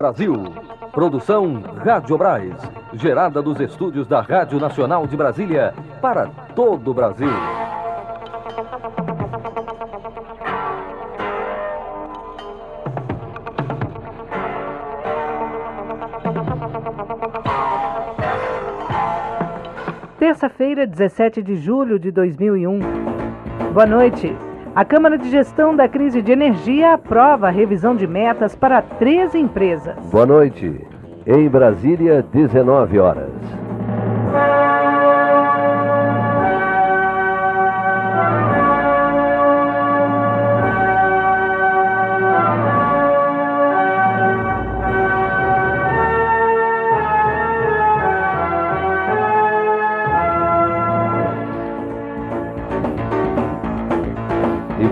Brasil. Produção Rádio Brás, gerada dos estúdios da Rádio Nacional de Brasília para todo o Brasil. Terça-feira, 17 de julho de 2001. Boa noite. A Câmara de Gestão da Crise de Energia aprova a revisão de metas para 13 empresas. Boa noite. Em Brasília, 19 horas.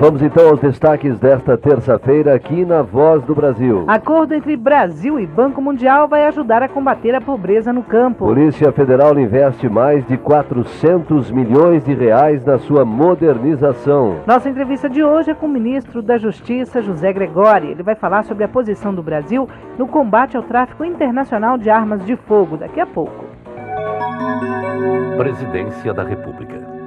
Vamos então aos destaques desta terça-feira aqui na Voz do Brasil. Acordo entre Brasil e Banco Mundial vai ajudar a combater a pobreza no campo. Polícia Federal investe mais de 400 milhões de reais na sua modernização. Nossa entrevista de hoje é com o ministro da Justiça, José Gregori. Ele vai falar sobre a posição do Brasil no combate ao tráfico internacional de armas de fogo daqui a pouco. Presidência da República.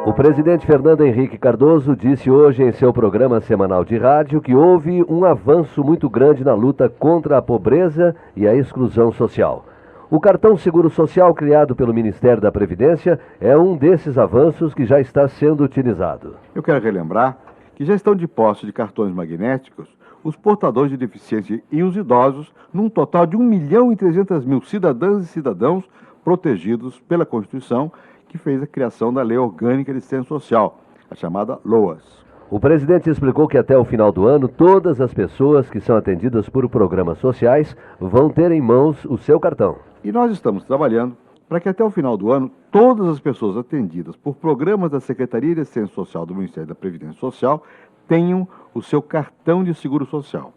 O presidente Fernando Henrique Cardoso disse hoje em seu programa semanal de rádio que houve um avanço muito grande na luta contra a pobreza e a exclusão social. O cartão Seguro Social criado pelo Ministério da Previdência é um desses avanços que já está sendo utilizado. Eu quero relembrar que já estão de posse de cartões magnéticos os portadores de deficiência e os idosos, num total de 1.300.000 cidadãs e cidadãos protegidos pela Constituição, que fez a criação da Lei Orgânica de Assistência Social, a chamada LOAS. O presidente explicou que até o final do ano, todas as pessoas que são atendidas por programas sociais vão ter em mãos o seu cartão. E nós estamos trabalhando para que até o final do ano, todas as pessoas atendidas por programas da Secretaria de Assistência Social do Ministério da Previdência Social tenham o seu cartão de seguro social.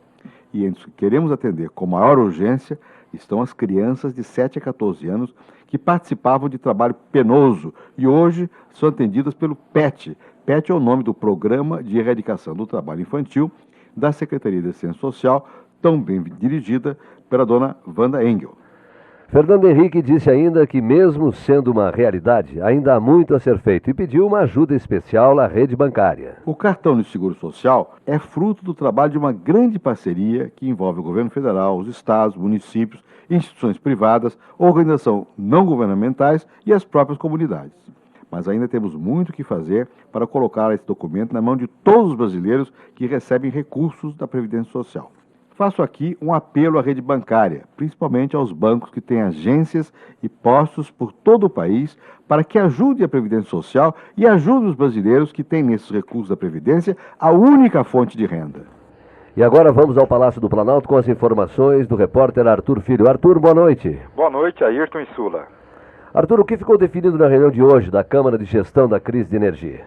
E entre os que queremos atender com maior urgência estão as crianças de 7 a 14 anos que participavam de trabalho penoso e hoje são atendidas pelo PET. PET é o nome do Programa de Erradicação do Trabalho Infantil da Secretaria de Assistência Social, tão bem dirigida pela dona Wanda Engel. Fernando Henrique disse ainda que, mesmo sendo uma realidade, ainda há muito a ser feito e pediu uma ajuda especial à rede bancária. O cartão de seguro social é fruto do trabalho de uma grande parceria que envolve o governo federal, os estados, municípios, instituições privadas, organizações não governamentais e as próprias comunidades. Mas ainda temos muito o que fazer para colocar esse documento na mão de todos os brasileiros que recebem recursos da Previdência Social. Faço aqui um apelo à rede bancária, principalmente aos bancos que têm agências e postos por todo o país, para que ajude a Previdência Social e ajude os brasileiros que têm nesses recursos da Previdência a única fonte de renda. E agora vamos ao Palácio do Planalto com as informações do repórter Arthur Filho. Arthur, boa noite. Boa noite, Ayrton e Sula. Arthur, o que ficou definido na reunião de hoje da Câmara de Gestão da Crise de Energia?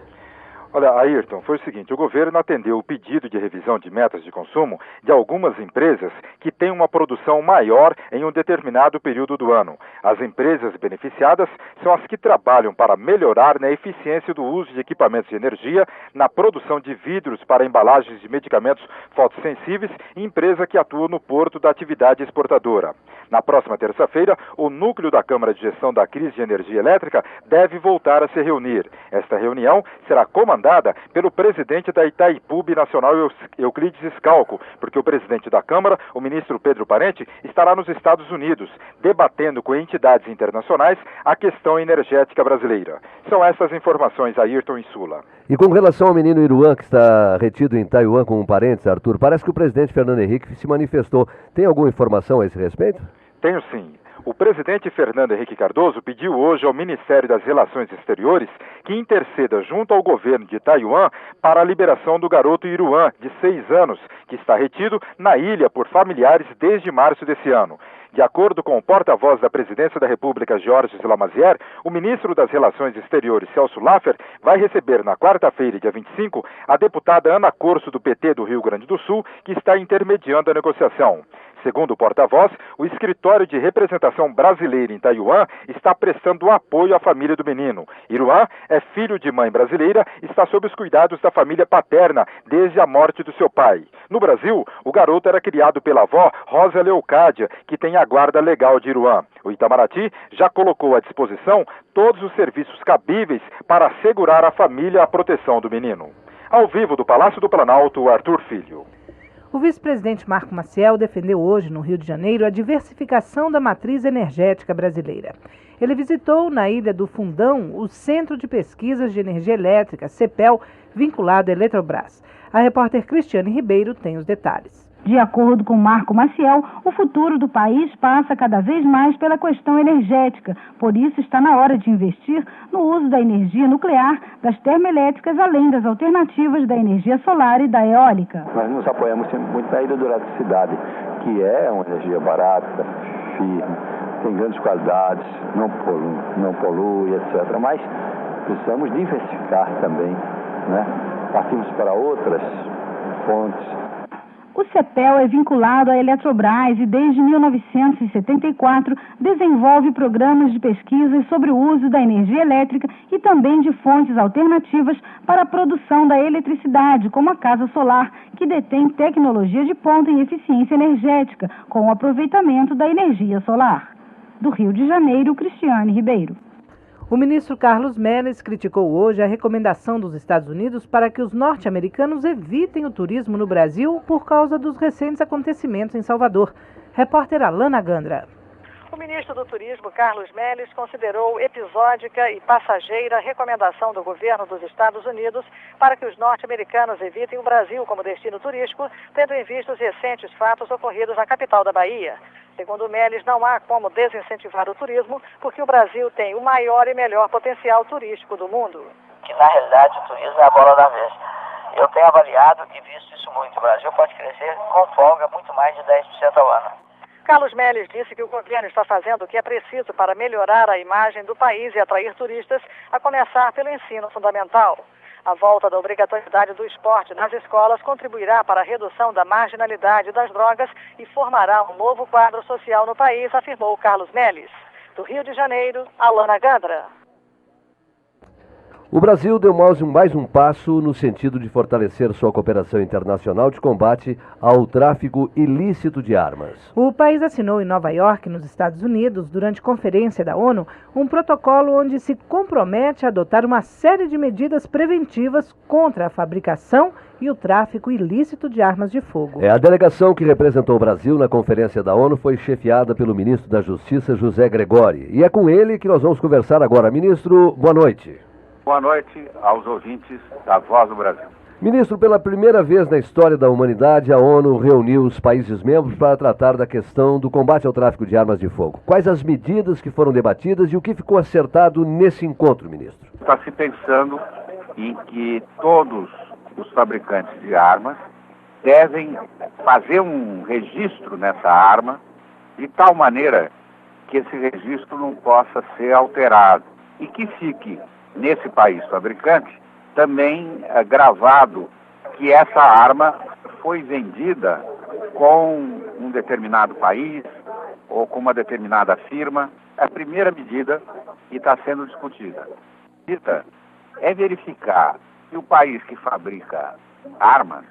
Olha, Ayrton, foi o seguinte, o governo atendeu o pedido de revisão de metas de consumo de algumas empresas que têm uma produção maior em um determinado período do ano. As empresas beneficiadas são as que trabalham para melhorar na eficiência do uso de equipamentos de energia, na produção de vidros para embalagens de medicamentos fotossensíveis e empresa que atua no porto da atividade exportadora. Na próxima terça-feira, o núcleo da Câmara de Gestão da Crise de Energia Elétrica deve voltar a se reunir. Esta reunião será comandada pelo presidente da Itaipu Nacional, Euclides Scalco, porque o presidente da Câmara, o ministro Pedro Parente, estará nos Estados Unidos, debatendo com entidades internacionais a questão energética brasileira. São essas informações, Ayrton e Sula. E com relação ao menino Iruan, que está retido em Taiwan com parentes, Arthur, parece que o presidente Fernando Henrique se manifestou. Tem alguma informação a esse respeito? Tenho sim. O presidente Fernando Henrique Cardoso pediu hoje ao Ministério das Relações Exteriores que interceda junto ao governo de Taiwan para a liberação do garoto Iruan, de 6 anos, que está retido na ilha por familiares desde março desse ano. De acordo com o porta-voz da Presidência da República, Georges Lamazière, o ministro das Relações Exteriores, Celso Laffer, vai receber na quarta-feira, dia 25, a deputada Ana Corso, do PT do Rio Grande do Sul, que está intermediando a negociação. Segundo o porta-voz, o escritório de representação brasileira em Taiwan está prestando apoio à família do menino. Iruan é filho de mãe brasileira e está sob os cuidados da família paterna desde a morte do seu pai. No Brasil, o garoto era criado pela avó Rosa Leocádia, que tem a guarda legal de Iruan. O Itamaraty já colocou à disposição todos os serviços cabíveis para assegurar à família a proteção do menino. Ao vivo do Palácio do Planalto, Arthur Filho. O vice-presidente Marco Maciel defendeu hoje, no Rio de Janeiro, a diversificação da matriz energética brasileira. Ele visitou, na Ilha do Fundão, o Centro de Pesquisas de Energia Elétrica, CEPEL, vinculado à Eletrobras. A repórter Cristiane Ribeiro tem os detalhes. De acordo com Marco Maciel, o futuro do país passa cada vez mais pela questão energética. Por isso, está na hora de investir no uso da energia nuclear, das termoelétricas, além das alternativas da energia solar e da eólica. Nós nos apoiamos sempre muito na hidroeletricidade, que é uma energia barata, firme, tem grandes qualidades, não polui, etc. Mas precisamos diversificar também, né? Partimos para outras fontes. O CEPEL é vinculado à Eletrobras e, desde 1974, desenvolve programas de pesquisa sobre o uso da energia elétrica e também de fontes alternativas para a produção da eletricidade, como a casa solar, que detém tecnologia de ponta em eficiência energética, com o aproveitamento da energia solar. Do Rio de Janeiro, Cristiane Ribeiro. O ministro Carlos Melles criticou hoje a recomendação dos Estados Unidos para que os norte-americanos evitem o turismo no Brasil por causa dos recentes acontecimentos em Salvador. Repórter Alana Gandra. O ministro do Turismo, Carlos Melles, considerou episódica e passageira a recomendação do governo dos Estados Unidos para que os norte-americanos evitem o Brasil como destino turístico, tendo em vista os recentes fatos ocorridos na capital da Bahia. Segundo Melles, não há como desincentivar o turismo, porque o Brasil tem o maior e melhor potencial turístico do mundo. Que, na realidade, o turismo é a bola da vez. Eu tenho avaliado e visto isso muito. O Brasil pode crescer com folga muito mais de 10% ao ano. Carlos Melles disse que o governo está fazendo o que é preciso para melhorar a imagem do país e atrair turistas, a começar pelo ensino fundamental. A volta da obrigatoriedade do esporte nas escolas contribuirá para a redução da marginalidade das drogas e formará um novo quadro social no país, afirmou Carlos Melles. Do Rio de Janeiro, Alana Gandra. O Brasil deu mais um passo no sentido de fortalecer sua cooperação internacional de combate ao tráfico ilícito de armas. O país assinou em Nova York, nos Estados Unidos, durante conferência da ONU, um protocolo onde se compromete a adotar uma série de medidas preventivas contra a fabricação e o tráfico ilícito de armas de fogo. A delegação que representou o Brasil na conferência da ONU foi chefiada pelo ministro da Justiça, José Gregori. E é com ele que nós vamos conversar agora. Ministro, boa noite. Boa noite aos ouvintes da Voz do Brasil. Ministro, pela primeira vez na história da humanidade, a ONU reuniu os países membros para tratar da questão do combate ao tráfico de armas de fogo. Quais as medidas que foram debatidas e o que ficou acertado nesse encontro, ministro? Está se pensando em que todos os fabricantes de armas devem fazer um registro nessa arma de tal maneira que esse registro não possa ser alterado e que fique nesse país fabricante também é gravado que essa arma foi vendida com um determinado país ou com uma determinada firma. É a primeira medida que está sendo discutida. A medida é verificar se o país que fabrica armas,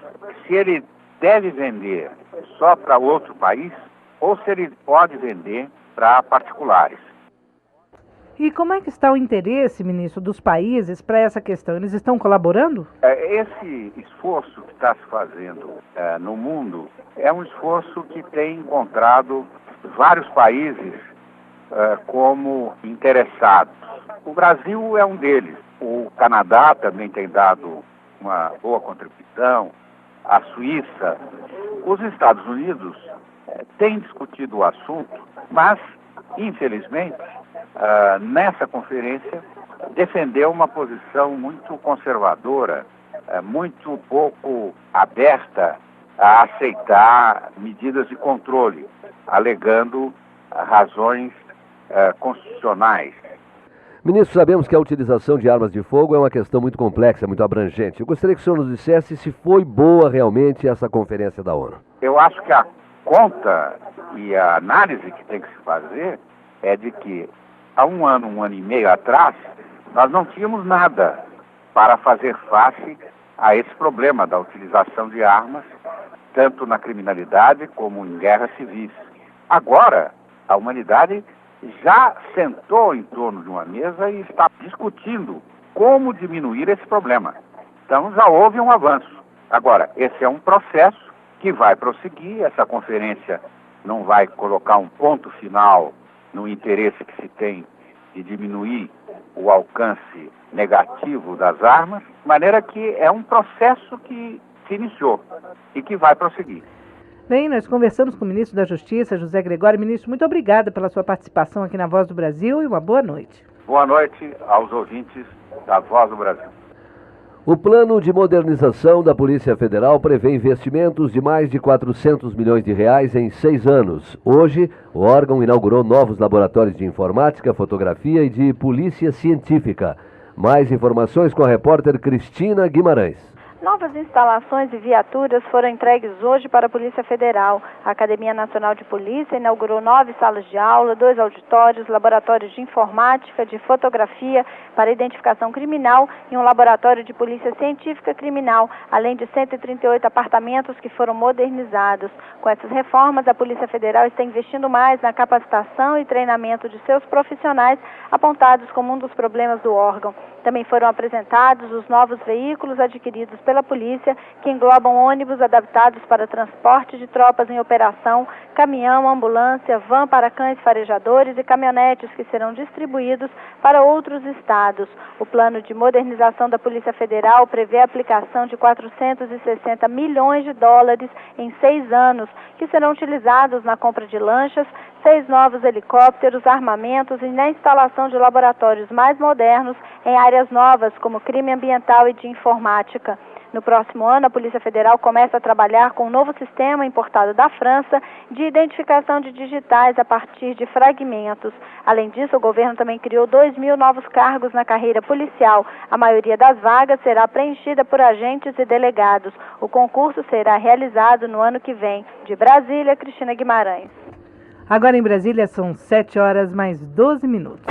se ele deve vender só para outro país ou se ele pode vender para particulares. E como é que está o interesse, ministro, dos países para essa questão? Eles estão colaborando? Esse esforço que está se fazendo no mundo é um esforço que tem encontrado vários países como interessados. O Brasil é um deles. O Canadá também tem dado uma boa contribuição. A Suíça. Os Estados Unidos têm discutido o assunto, mas, infelizmente, nessa conferência, defendeu uma posição muito conservadora, muito pouco aberta a aceitar medidas de controle, alegando razões constitucionais. Ministro, sabemos que a utilização de armas de fogo é uma questão muito complexa, muito abrangente. Eu gostaria que o senhor nos dissesse se foi boa realmente essa conferência da ONU. Eu acho que a conta e a análise que tem que se fazer é de que há um ano e meio atrás, nós não tínhamos nada para fazer face a esse problema da utilização de armas, tanto na criminalidade como em guerras civis. Agora, a humanidade já sentou em torno de uma mesa e está discutindo como diminuir esse problema. Então, já houve um avanço. Agora, esse é um processo que vai prosseguir. Essa conferência não vai colocar um ponto final no interesse que se tem de diminuir o alcance negativo das armas, de maneira que é um processo que se iniciou e que vai prosseguir. Bem, nós conversamos com o ministro da Justiça, José Gregório. Ministro, muito obrigada pela sua participação aqui na Voz do Brasil e uma boa noite. Boa noite aos ouvintes da Voz do Brasil. O plano de modernização da Polícia Federal prevê investimentos de mais de 400 milhões de reais em 6 anos. Hoje, o órgão inaugurou novos laboratórios de informática, fotografia e de polícia científica. Mais informações com a repórter Cristina Guimarães. Novas instalações e viaturas foram entregues hoje para a Polícia Federal. A Academia Nacional de Polícia inaugurou 9 salas de aula, 2 auditórios, laboratórios de informática, de fotografia para identificação criminal e um laboratório de polícia científica criminal, além de 138 apartamentos que foram modernizados. Com essas reformas, a Polícia Federal está investindo mais na capacitação e treinamento de seus profissionais, apontados como um dos problemas do órgão. Também foram apresentados os novos veículos adquiridos pela polícia, que englobam ônibus adaptados para transporte de tropas em operação, caminhão, ambulância, van para cães farejadores e caminhonetes que serão distribuídos para outros estados. O plano de modernização da Polícia Federal prevê a aplicação de 460 milhões de dólares em 6 anos, que serão utilizados na compra de lanchas, 6 novos helicópteros, armamentos e na instalação de laboratórios mais modernos em áreas novas, como crime ambiental e de informática. No próximo ano, a Polícia Federal começa a trabalhar com um novo sistema importado da França de identificação de digitais a partir de fragmentos. Além disso, o governo também criou 2.000 novos cargos na carreira policial. A maioria das vagas será preenchida por agentes e delegados. O concurso será realizado no ano que vem. De Brasília, Cristina Guimarães. Agora em Brasília são 7 horas mais 12 minutos.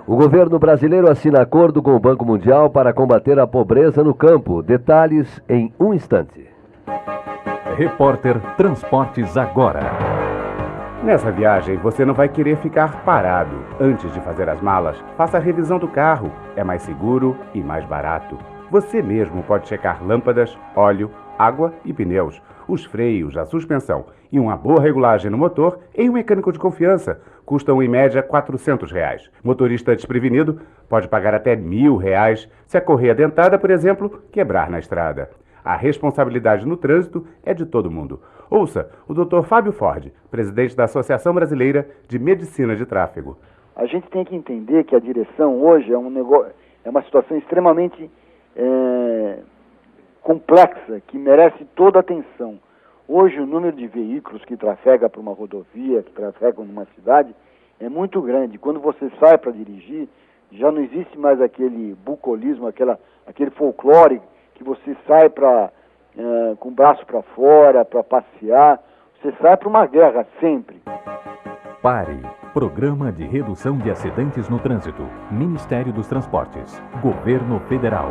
O governo brasileiro assina acordo com o Banco Mundial para combater a pobreza no campo. Detalhes em um instante. Repórter Transportes Agora. Nessa viagem, você não vai querer ficar parado. Antes de fazer as malas, faça a revisão do carro. É mais seguro e mais barato. Você mesmo pode checar lâmpadas, óleo, água e pneus, os freios, a suspensão e uma boa regulagem no motor em um mecânico de confiança. Custam em média R$400. Motorista desprevenido pode pagar até R$1.000 se a correia dentada, por exemplo, quebrar na estrada. A responsabilidade no trânsito é de todo mundo. Ouça o Dr. Fábio Ford, presidente da Associação Brasileira de Medicina de Tráfego. A gente tem que entender que a direção hoje é uma situação extremamente complexa, que merece toda a atenção. Hoje o número de veículos que trafega por uma rodovia, que trafegam numa cidade, é muito grande. Quando você sai para dirigir, já não existe mais aquele bucolismo, aquele folclore que você sai com o braço para fora, para passear. Você sai para uma guerra sempre. PARE, Programa de Redução de Acidentes no Trânsito, Ministério dos Transportes, Governo Federal.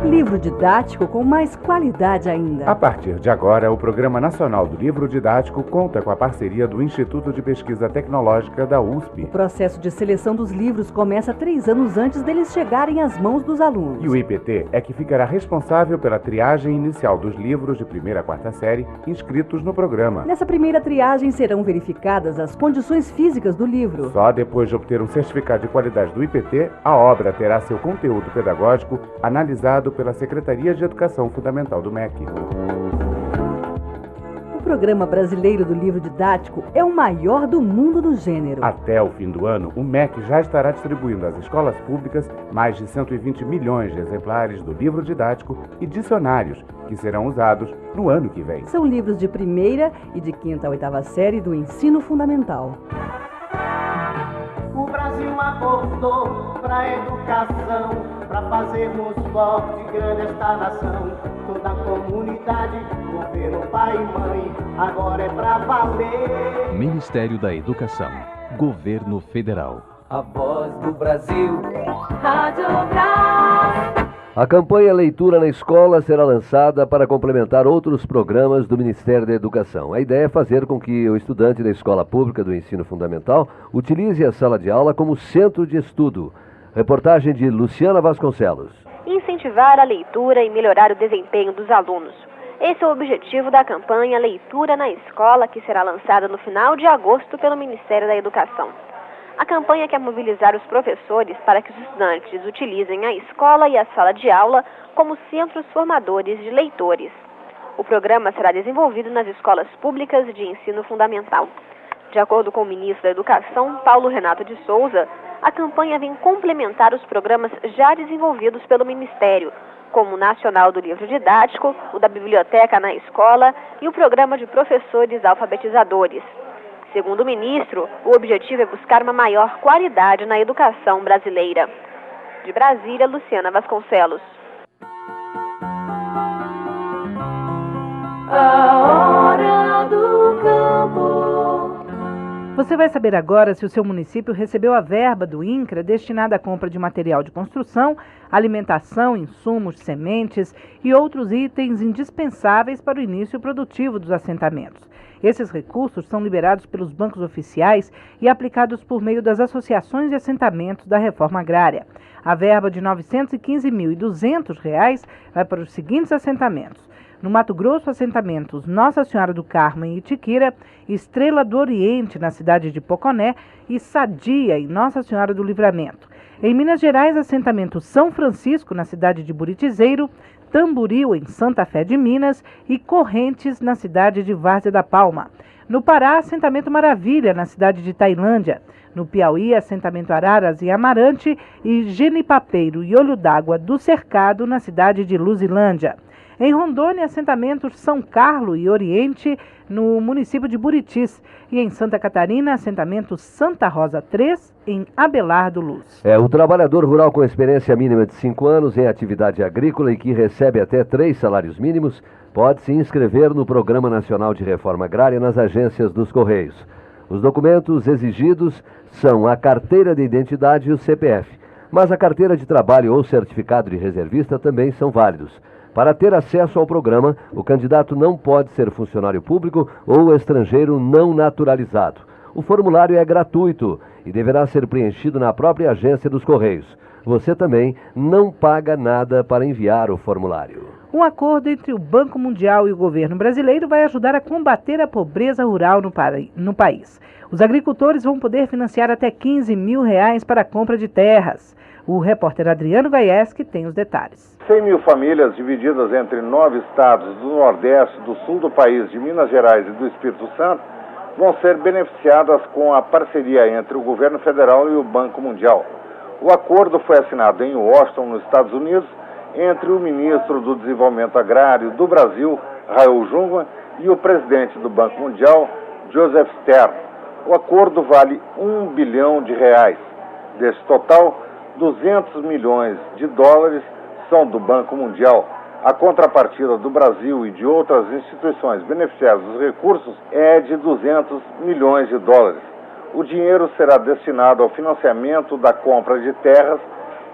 Livro didático com mais qualidade ainda. A partir de agora, o Programa Nacional do Livro Didático conta com a parceria do Instituto de Pesquisa Tecnológica da USP. O processo de seleção dos livros começa 3 anos antes deles chegarem às mãos dos alunos. E o IPT é que ficará responsável pela triagem inicial dos livros de 1ª a 4ª série inscritos no programa. Nessa primeira triagem serão verificadas as condições físicas do livro. Só depois de obter um certificado de qualidade do IPT, a obra terá seu conteúdo pedagógico analisado pela Secretaria de Educação Fundamental do MEC. O Programa Brasileiro do Livro Didático é o maior do mundo do gênero. Até o fim do ano, o MEC já estará distribuindo às escolas públicas mais de 120 milhões de exemplares do livro didático e dicionários, que serão usados no ano que vem. São livros de 1ª e de 5ª a 8ª série do ensino fundamental. O Brasil acordou para a educação. Pra fazermos forte e grande esta nação, toda a comunidade, governo, pai e mãe, agora é pra valer. Ministério da Educação, Governo Federal. A voz do Brasil. Rádio Brás. A campanha Leitura na Escola será lançada para complementar outros programas do Ministério da Educação. A ideia é fazer com que o estudante da escola pública do ensino fundamental utilize a sala de aula como centro de estudo. Reportagem de Luciana Vasconcelos. Incentivar a leitura e melhorar o desempenho dos alunos. Esse é o objetivo da campanha Leitura na Escola, que será lançada no final de agosto pelo Ministério da Educação. A campanha quer mobilizar os professores para que os estudantes utilizem a escola e a sala de aula como centros formadores de leitores. O programa será desenvolvido nas escolas públicas de ensino fundamental. De acordo com o ministro da Educação, Paulo Renato de Souza, a campanha vem complementar os programas já desenvolvidos pelo Ministério, como o Nacional do Livro Didático, o da Biblioteca na Escola e o Programa de Professores Alfabetizadores. Segundo o ministro, o objetivo é buscar uma maior qualidade na educação brasileira. De Brasília, Luciana Vasconcelos. A hora do campo. Você vai saber agora se o seu município recebeu a verba do INCRA destinada à compra de material de construção, alimentação, insumos, sementes e outros itens indispensáveis para o início produtivo dos assentamentos. Esses recursos são liberados pelos bancos oficiais e aplicados por meio das associações de assentamentos da reforma agrária. A verba de R$ 915.200 vai para os seguintes assentamentos: no Mato Grosso, assentamentos Nossa Senhora do Carmo em Itiquira, Estrela do Oriente na cidade de Poconé e Sadia em Nossa Senhora do Livramento. Em Minas Gerais, assentamento São Francisco na cidade de Buritizeiro, Tamboril em Santa Fé de Minas e Correntes na cidade de Várzea da Palma. No Pará, assentamento Maravilha na cidade de Tailândia. No Piauí, assentamento Araras em Amarante e Genipapeiro e Olho d'Água do Cercado na cidade de Luzilândia. Em Rondônia, assentamentos São Carlos e Oriente, no município de Buritis. E em Santa Catarina, assentamento Santa Rosa 3, em Abelardo Luz. O trabalhador rural com experiência mínima de 5 anos em atividade agrícola e que recebe até 3 salários mínimos pode se inscrever no Programa Nacional de Reforma Agrária nas agências dos Correios. Os documentos exigidos são a carteira de identidade e o CPF, mas a carteira de trabalho ou certificado de reservista também são válidos. Para ter acesso ao programa, o candidato não pode ser funcionário público ou estrangeiro não naturalizado. O formulário é gratuito e deverá ser preenchido na própria agência dos Correios. Você também não paga nada para enviar o formulário. Um acordo entre o Banco Mundial e o governo brasileiro vai ajudar a combater a pobreza rural no país. Os agricultores vão poder financiar até R$ 15 mil para a compra de terras. O repórter Adriano Gaieski tem os detalhes. 100 mil famílias divididas entre 9 estados do Nordeste, do Sul do país, de Minas Gerais e do Espírito Santo vão ser beneficiadas com a parceria entre o governo federal e o Banco Mundial. O acordo foi assinado em Washington, nos Estados Unidos, entre o ministro do Desenvolvimento Agrário do Brasil, Raul Jungmann, e o presidente do Banco Mundial, Joseph Stern. O acordo vale R$1 bilhão. Desse total, 200 milhões de dólares são do Banco Mundial. A contrapartida do Brasil e de outras instituições beneficiadas dos recursos é de 200 milhões de dólares. O dinheiro será destinado ao financiamento da compra de terras,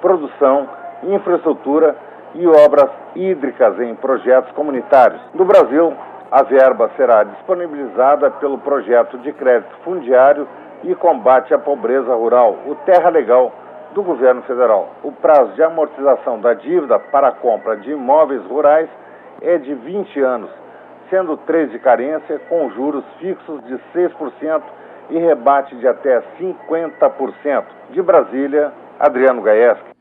produção, infraestrutura e obras hídricas em projetos comunitários. No Brasil, a verba será disponibilizada pelo projeto de crédito fundiário e combate à pobreza rural, o Terra Legal, do governo federal. O prazo de amortização da dívida para a compra de imóveis rurais é de 20 anos, sendo 3 de carência, com juros fixos de 6% e rebate de até 50%. De Brasília, Adriano Gaieski.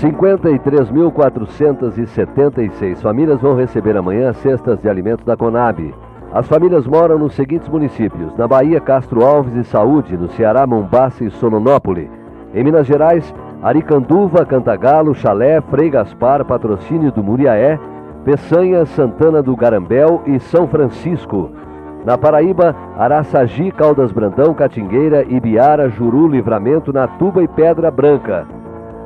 R$ 53.476 famílias vão receber amanhã cestas de alimentos da Conab. As famílias moram nos seguintes municípios: na Bahia, Castro Alves e Saúde; no Ceará, Mombaça e Sononópole; em Minas Gerais, Aricanduva, Cantagalo, Chalé, Frei Gaspar, Patrocínio do Muriaé, Peçanha, Santana do Garambel e São Francisco; Na Paraíba, Araçagi, Caldas Brandão, Catingueira, Ibiara, Juru, Livramento, Natuba e Pedra Branca.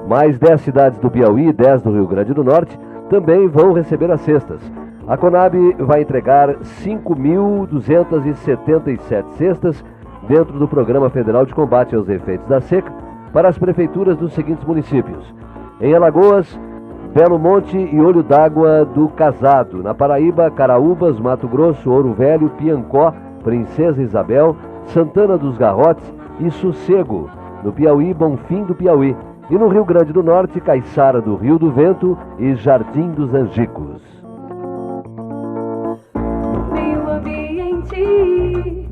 Mais 10 cidades do Piauí e 10 do Rio Grande do Norte também vão receber as cestas. A Conab vai entregar 5.277 cestas dentro do Programa Federal de Combate aos Efeitos da Seca para as prefeituras dos seguintes municípios: em Alagoas, Belo Monte e Olho d'Água do Casado. Na Paraíba, Caraúbas, Mato Grosso, Ouro Velho, Piancó, Princesa Isabel, Santana dos Garrotes e Sossego. No Piauí, Bonfim do Piauí. E no Rio Grande do Norte, Caiçara do Rio do Vento e Jardim dos Angicos. Meio ambiente.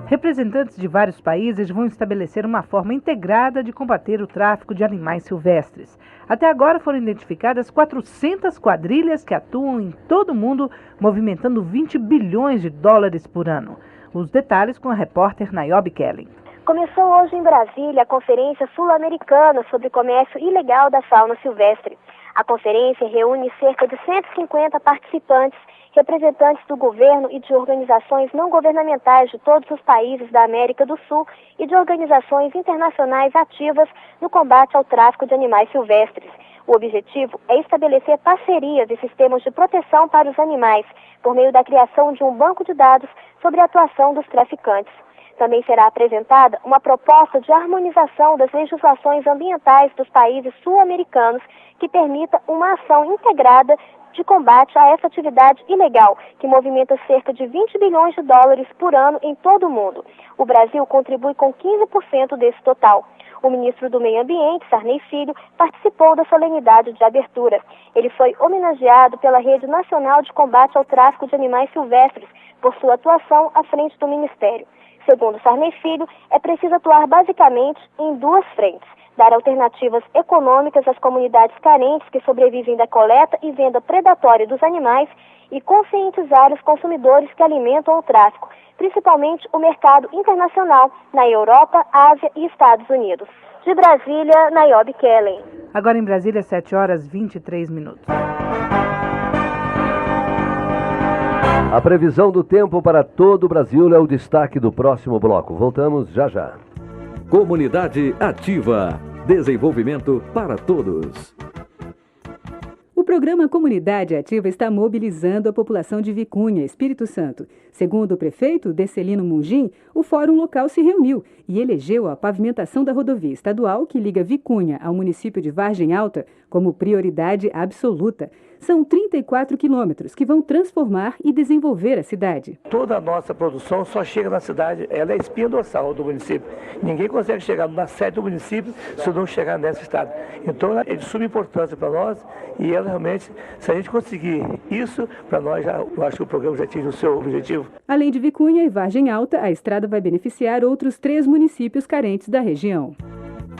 Representantes de vários países vão estabelecer uma forma integrada de combater o tráfico de animais silvestres. Até agora foram identificadas 400 quadrilhas que atuam em todo o mundo, movimentando 20 bilhões de dólares por ano. Os detalhes com a repórter Niobe Kelly. Começou hoje em Brasília a Conferência Sul-Americana sobre Comércio Ilegal da Fauna Silvestre. A conferência reúne cerca de 150 participantes, representantes do governo e de organizações não governamentais de todos os países da América do Sul e de organizações internacionais ativas no combate ao tráfico de animais silvestres. O objetivo é estabelecer parcerias e sistemas de proteção para os animais, por meio da criação de um banco de dados sobre a atuação dos traficantes. Também será apresentada uma proposta de harmonização das legislações ambientais dos países sul-americanos que permita uma ação integrada de combate a essa atividade ilegal, que movimenta cerca de 20 bilhões de dólares por ano em todo o mundo. O Brasil contribui com 15% desse total. O ministro do Meio Ambiente, Sarney Filho, participou da solenidade de abertura. Ele foi homenageado pela Rede Nacional de Combate ao Tráfico de Animais Silvestres por sua atuação à frente do Ministério. Segundo Sarney Filho, é preciso atuar basicamente em duas frentes: dar alternativas econômicas às comunidades carentes que sobrevivem da coleta e venda predatória dos animais e conscientizar os consumidores que alimentam o tráfico, principalmente o mercado internacional na Europa, Ásia e Estados Unidos. De Brasília, Niobe Kelly. Agora em Brasília, 7h23. A previsão do tempo para todo o Brasil é o destaque do próximo bloco. Voltamos já já. Comunidade Ativa. Desenvolvimento para todos. O programa Comunidade Ativa está mobilizando a população de Vicunha, Espírito Santo. Segundo o prefeito Decelino Mungim, o fórum local se reuniu e elegeu a pavimentação da rodovia estadual que liga Vicunha ao município de Vargem Alta como prioridade absoluta. São 34 quilômetros que vão transformar e desenvolver a cidade. Toda a nossa produção só chega na cidade, ela é a espinha dorsal do município. Ninguém consegue chegar na sede do município se não chegar nesse estado. Então é de suma importância para nós e ela realmente, se a gente conseguir isso, para nós eu acho que o programa já atinge o seu objetivo. Além de Vicunha e Vargem Alta, a estrada vai beneficiar outros 3 municípios carentes da região.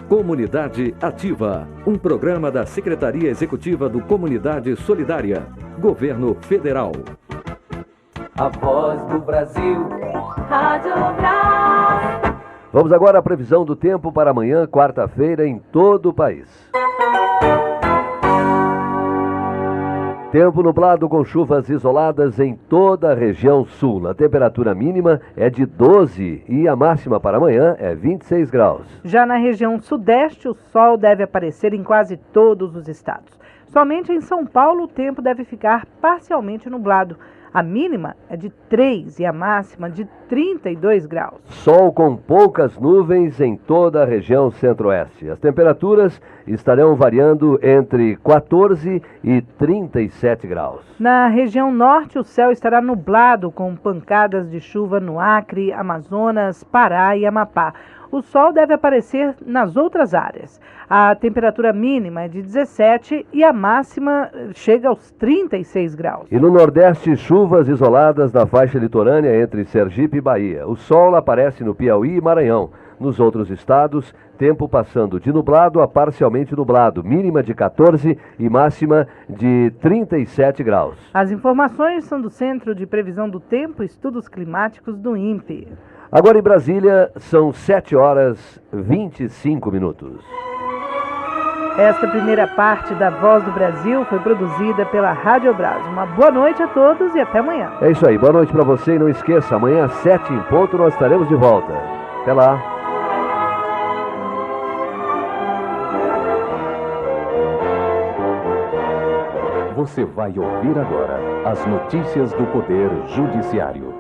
Comunidade Ativa, um programa da Secretaria Executiva do Comunidade Solidária, Governo Federal. A voz do Brasil. Rádio Brás. Vamos agora à previsão do tempo para amanhã, quarta-feira, em todo o país. Tempo nublado com chuvas isoladas em toda a região sul. A temperatura mínima é de 12 e a máxima para amanhã é 26 graus. Já na região sudeste, o sol deve aparecer em quase todos os estados. Somente em São Paulo o tempo deve ficar parcialmente nublado. A mínima é de 3 e a máxima de 32 graus. Sol com poucas nuvens em toda a região centro-oeste. As temperaturas estarão variando entre 14 e 37 graus. Na região norte, o céu estará nublado com pancadas de chuva no Acre, Amazonas, Pará e Amapá. O sol deve aparecer nas outras áreas. A temperatura mínima é de 17 e a máxima chega aos 36 graus. E no Nordeste, chuvas isoladas na faixa litorânea entre Sergipe e Bahia. O sol aparece no Piauí e Maranhão. Nos outros estados, tempo passando de nublado a parcialmente nublado, mínima de 14 e máxima de 37 graus. As informações são do Centro de Previsão do Tempo e Estudos Climáticos do INPE. Agora em Brasília, são 7h25. Esta primeira parte da Voz do Brasil foi produzida pela Rádio Brás. Uma boa noite a todos e até amanhã. É isso aí, boa noite para você e não esqueça, amanhã às 7 em ponto nós estaremos de volta. Até lá. Você vai ouvir agora as notícias do Poder Judiciário.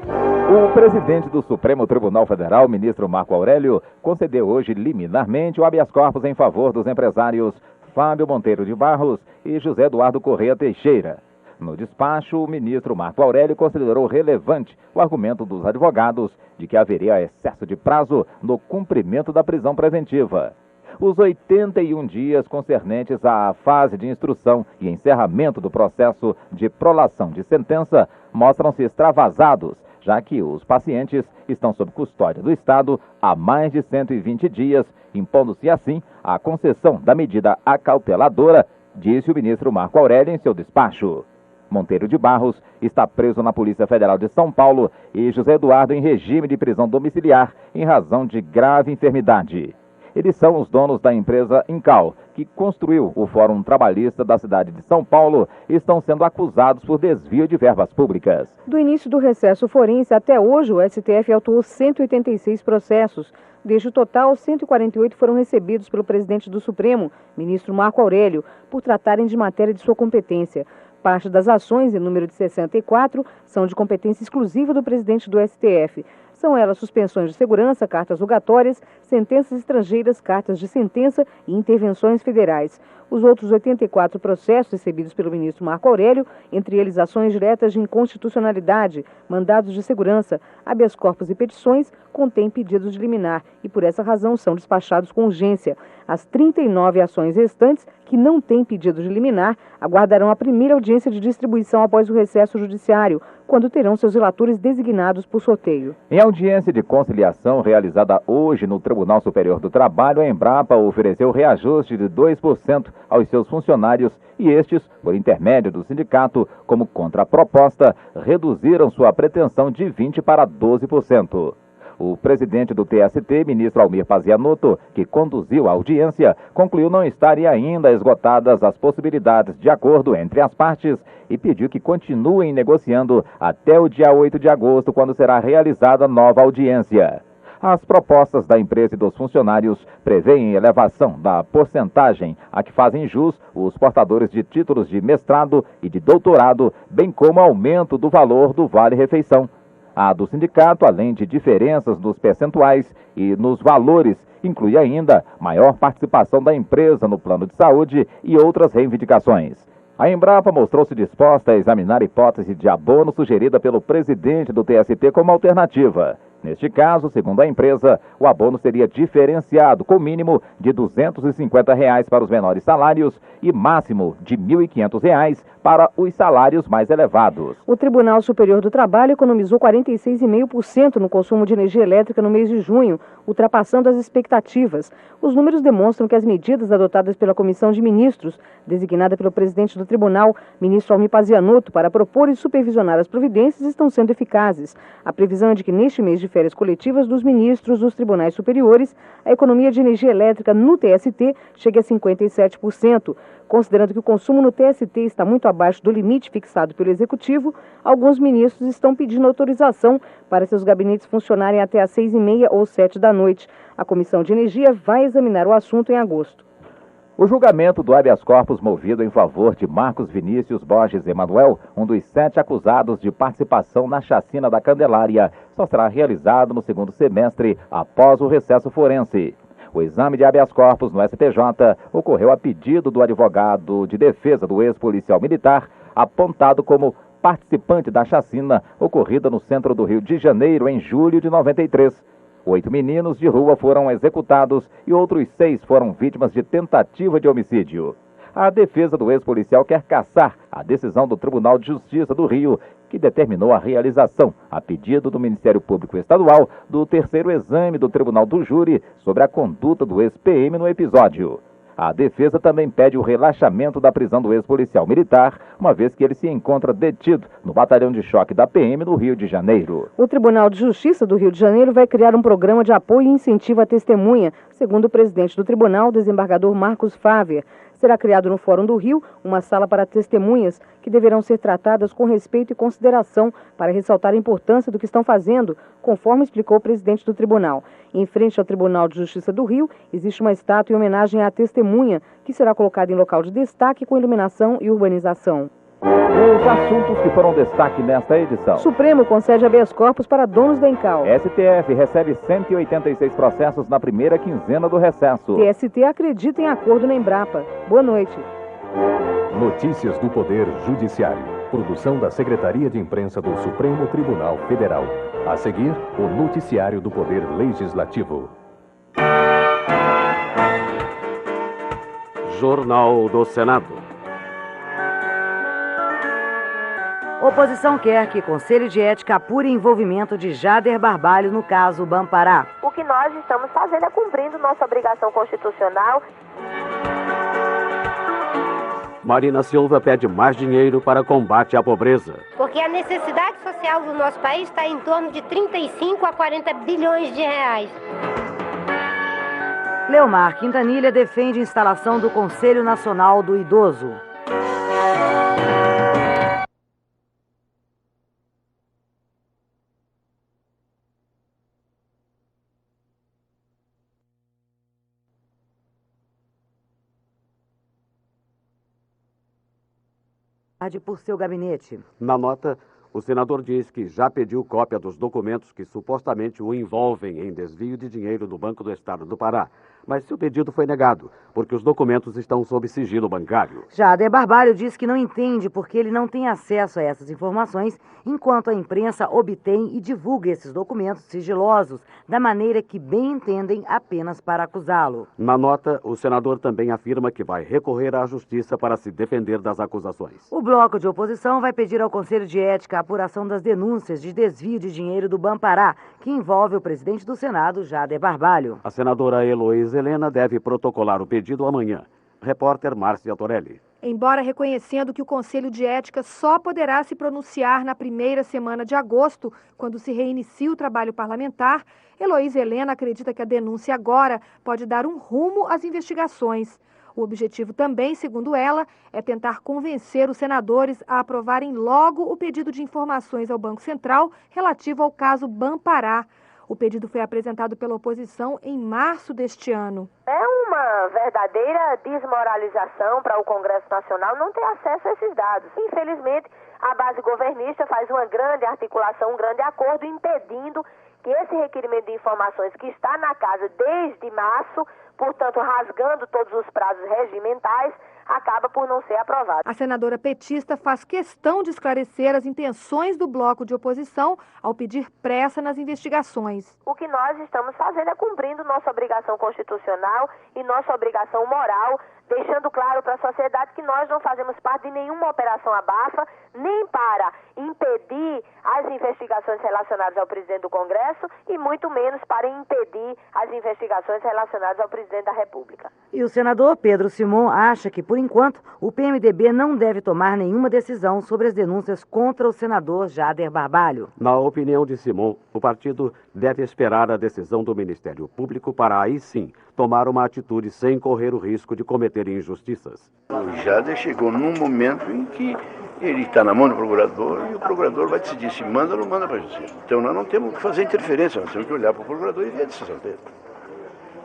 O presidente do Supremo Tribunal Federal, ministro Marco Aurélio, concedeu hoje liminarmente o habeas corpus em favor dos empresários Fábio Monteiro de Barros e José Eduardo Correia Teixeira. No despacho, o ministro Marco Aurélio considerou relevante o argumento dos advogados de que haveria excesso de prazo no cumprimento da prisão preventiva. Os 81 dias concernentes à fase de instrução e encerramento do processo de prolação de sentença mostram-se extravasados, já que os pacientes estão sob custódia do Estado há mais de 120 dias, impondo-se assim a concessão da medida acauteladora, disse o ministro Marco Aurélio em seu despacho. Monteiro de Barros está preso na Polícia Federal de São Paulo e José Eduardo em regime de prisão domiciliar em razão de grave enfermidade. Eles são os donos da empresa Incal, que construiu o Fórum Trabalhista da cidade de São Paulo e estão sendo acusados por desvio de verbas públicas. Do início do recesso forense até hoje, o STF autuou 186 processos. Deste total, 148 foram recebidos pelo presidente do Supremo, ministro Marco Aurélio, por tratarem de matéria de sua competência. Parte das ações, em número de 64, são de competência exclusiva do presidente do STF. São elas suspensões de segurança, cartas rogatórias, sentenças estrangeiras, cartas de sentença e intervenções federais. Os outros 84 processos recebidos pelo ministro Marco Aurélio, entre eles ações diretas de inconstitucionalidade, mandados de segurança, habeas corpus e petições, contêm pedidos de liminar e, por essa razão, são despachados com urgência. As 39 ações restantes, que não têm pedido de liminar, aguardarão a primeira audiência de distribuição após o recesso judiciário, quando terão seus relatores designados por sorteio. Em audiência de conciliação realizada hoje no Tribunal Superior do Trabalho, a Embrapa ofereceu reajuste de 2% aos seus funcionários e estes, por intermédio do sindicato, como contraproposta, reduziram sua pretensão de 20% para 12%. O presidente do TST, ministro Almir Pazianotto, que conduziu a audiência, concluiu não estarem ainda esgotadas as possibilidades de acordo entre as partes e pediu que continuem negociando até o dia 8 de agosto, quando será realizada nova audiência. As propostas da empresa e dos funcionários prevêem elevação da porcentagem a que fazem jus os portadores de títulos de mestrado e de doutorado, bem como aumento do valor do vale-refeição. A do sindicato, além de diferenças nos percentuais e nos valores, inclui ainda maior participação da empresa no plano de saúde e outras reivindicações. A Embrapa mostrou-se disposta a examinar a hipótese de abono sugerida pelo presidente do TST como alternativa. Neste caso, segundo a empresa, o abono seria diferenciado com mínimo de R$ 250 para os menores salários e máximo de R$ 1.500 para os salários mais elevados. O Tribunal Superior do Trabalho economizou 46,5% no consumo de energia elétrica no mês de junho, ultrapassando as expectativas. Os números demonstram que as medidas adotadas pela Comissão de Ministros, designada pelo presidente do Tribunal, ministro Almir Pazianotto, para propor e supervisionar as providências, estão sendo eficazes. A previsão é de que neste mês de férias coletivas dos ministros dos tribunais superiores, a economia de energia elétrica no TST chegue a 57%. Considerando que o consumo no TST está muito abaixo do limite fixado pelo Executivo, alguns ministros estão pedindo autorização para seus gabinetes funcionarem até às 6h30 ou 7 da noite. A Comissão de Energia vai examinar o assunto em agosto. O julgamento do habeas corpus movido em favor de Marcos Vinícius Borges Emanuel, um dos 7 acusados de participação na chacina da Candelária, só será realizado no segundo semestre após o recesso forense. O exame de habeas corpus no STJ ocorreu a pedido do advogado de defesa do ex-policial militar, apontado como participante da chacina ocorrida no centro do Rio de Janeiro em julho de 93. 8 meninos de rua foram executados e outros 6 foram vítimas de tentativa de homicídio. A defesa do ex-policial quer cassar a decisão do Tribunal de Justiça do Rio, que determinou a realização, a pedido do Ministério Público Estadual, do terceiro exame do Tribunal do Júri sobre a conduta do ex-PM no episódio. A defesa também pede o relaxamento da prisão do ex-policial militar, uma vez que ele se encontra detido no batalhão de choque da PM no Rio de Janeiro. O Tribunal de Justiça do Rio de Janeiro vai criar um programa de apoio e incentivo à testemunha, segundo o presidente do tribunal, desembargador Marcos Fávia. Será criado no Fórum do Rio uma sala para testemunhas que deverão ser tratadas com respeito e consideração para ressaltar a importância do que estão fazendo, conforme explicou o presidente do tribunal. Em frente ao Tribunal de Justiça do Rio, existe uma estátua em homenagem à testemunha, que será colocada em local de destaque com iluminação e urbanização. Os assuntos que foram destaque nesta edição. Supremo concede habeas corpus para donos da Encal. STF recebe 186 processos na primeira quinzena do recesso. TST acredita em acordo na Embrapa. Boa noite. Notícias do Poder Judiciário. Produção da Secretaria de Imprensa do Supremo Tribunal Federal. A seguir, o Noticiário do Poder Legislativo. Jornal do Senado. Oposição quer que Conselho de Ética apure envolvimento de Jader Barbalho no caso Bampará. O que nós estamos fazendo é cumprindo nossa obrigação constitucional. Marina Silva pede mais dinheiro para combate à pobreza. Porque a necessidade social do nosso país está em torno de 35 a 40 bilhões de reais. Leomar Quintanilha defende a instalação do Conselho Nacional do Idoso. Por seu gabinete. Na nota, o senador diz que já pediu cópia dos documentos que supostamente o envolvem em desvio de dinheiro do Banco do Estado do Pará. Mas seu pedido foi negado, porque os documentos estão sob sigilo bancário. Jader Barbalho diz que não entende porque ele não tem acesso a essas informações, enquanto a imprensa obtém e divulga esses documentos sigilosos, da maneira que bem entendem, apenas para acusá-lo. Na nota, o senador também afirma que vai recorrer à justiça para se defender das acusações. O bloco de oposição vai pedir ao Conselho de Ética a apuração das denúncias de desvio de dinheiro do Bampará, que envolve o presidente do Senado, Jader Barbalho. A senadora Heloísa Helena deve protocolar o pedido amanhã. Repórter Márcia Torelli. Embora reconhecendo que o Conselho de Ética só poderá se pronunciar na primeira semana de agosto, quando se reinicia o trabalho parlamentar, Heloísa Helena acredita que a denúncia agora pode dar um rumo às investigações. O objetivo também, segundo ela, é tentar convencer os senadores a aprovarem logo o pedido de informações ao Banco Central relativo ao caso Bampará. O pedido foi apresentado pela oposição em março deste ano. É uma verdadeira desmoralização para o Congresso Nacional não ter acesso a esses dados. Infelizmente, a base governista faz uma grande articulação, um grande acordo, impedindo que esse requerimento de informações que está na casa desde março, portanto rasgando todos os prazos regimentais, acaba por não ser aprovado. A senadora petista faz questão de esclarecer as intenções do bloco de oposição ao pedir pressa nas investigações. O que nós estamos fazendo é cumprindo nossa obrigação constitucional e nossa obrigação moral, deixando claro para a sociedade que nós não fazemos parte de nenhuma operação abafa, nem para impedir as investigações relacionadas ao presidente do Congresso e muito menos para impedir as investigações relacionadas ao presidente da República. E o senador Pedro Simon acha que, por enquanto, o PMDB não deve tomar nenhuma decisão sobre as denúncias contra o senador Jader Barbalho. Na opinião de Simon, o partido deve esperar a decisão do Ministério Público para aí sim tomar uma atitude sem correr o risco de cometer injustiças. O Jader chegou num momento em que ele está na mão do procurador e o procurador vai decidir se manda ou não manda para a justiça. Então nós não temos que fazer interferência, nós temos que olhar para o procurador e ver a decisão dele.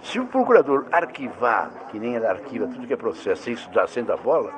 Se o procurador arquivar, que nem ele arquiva tudo que é processo, sem estudar, sem dar bola,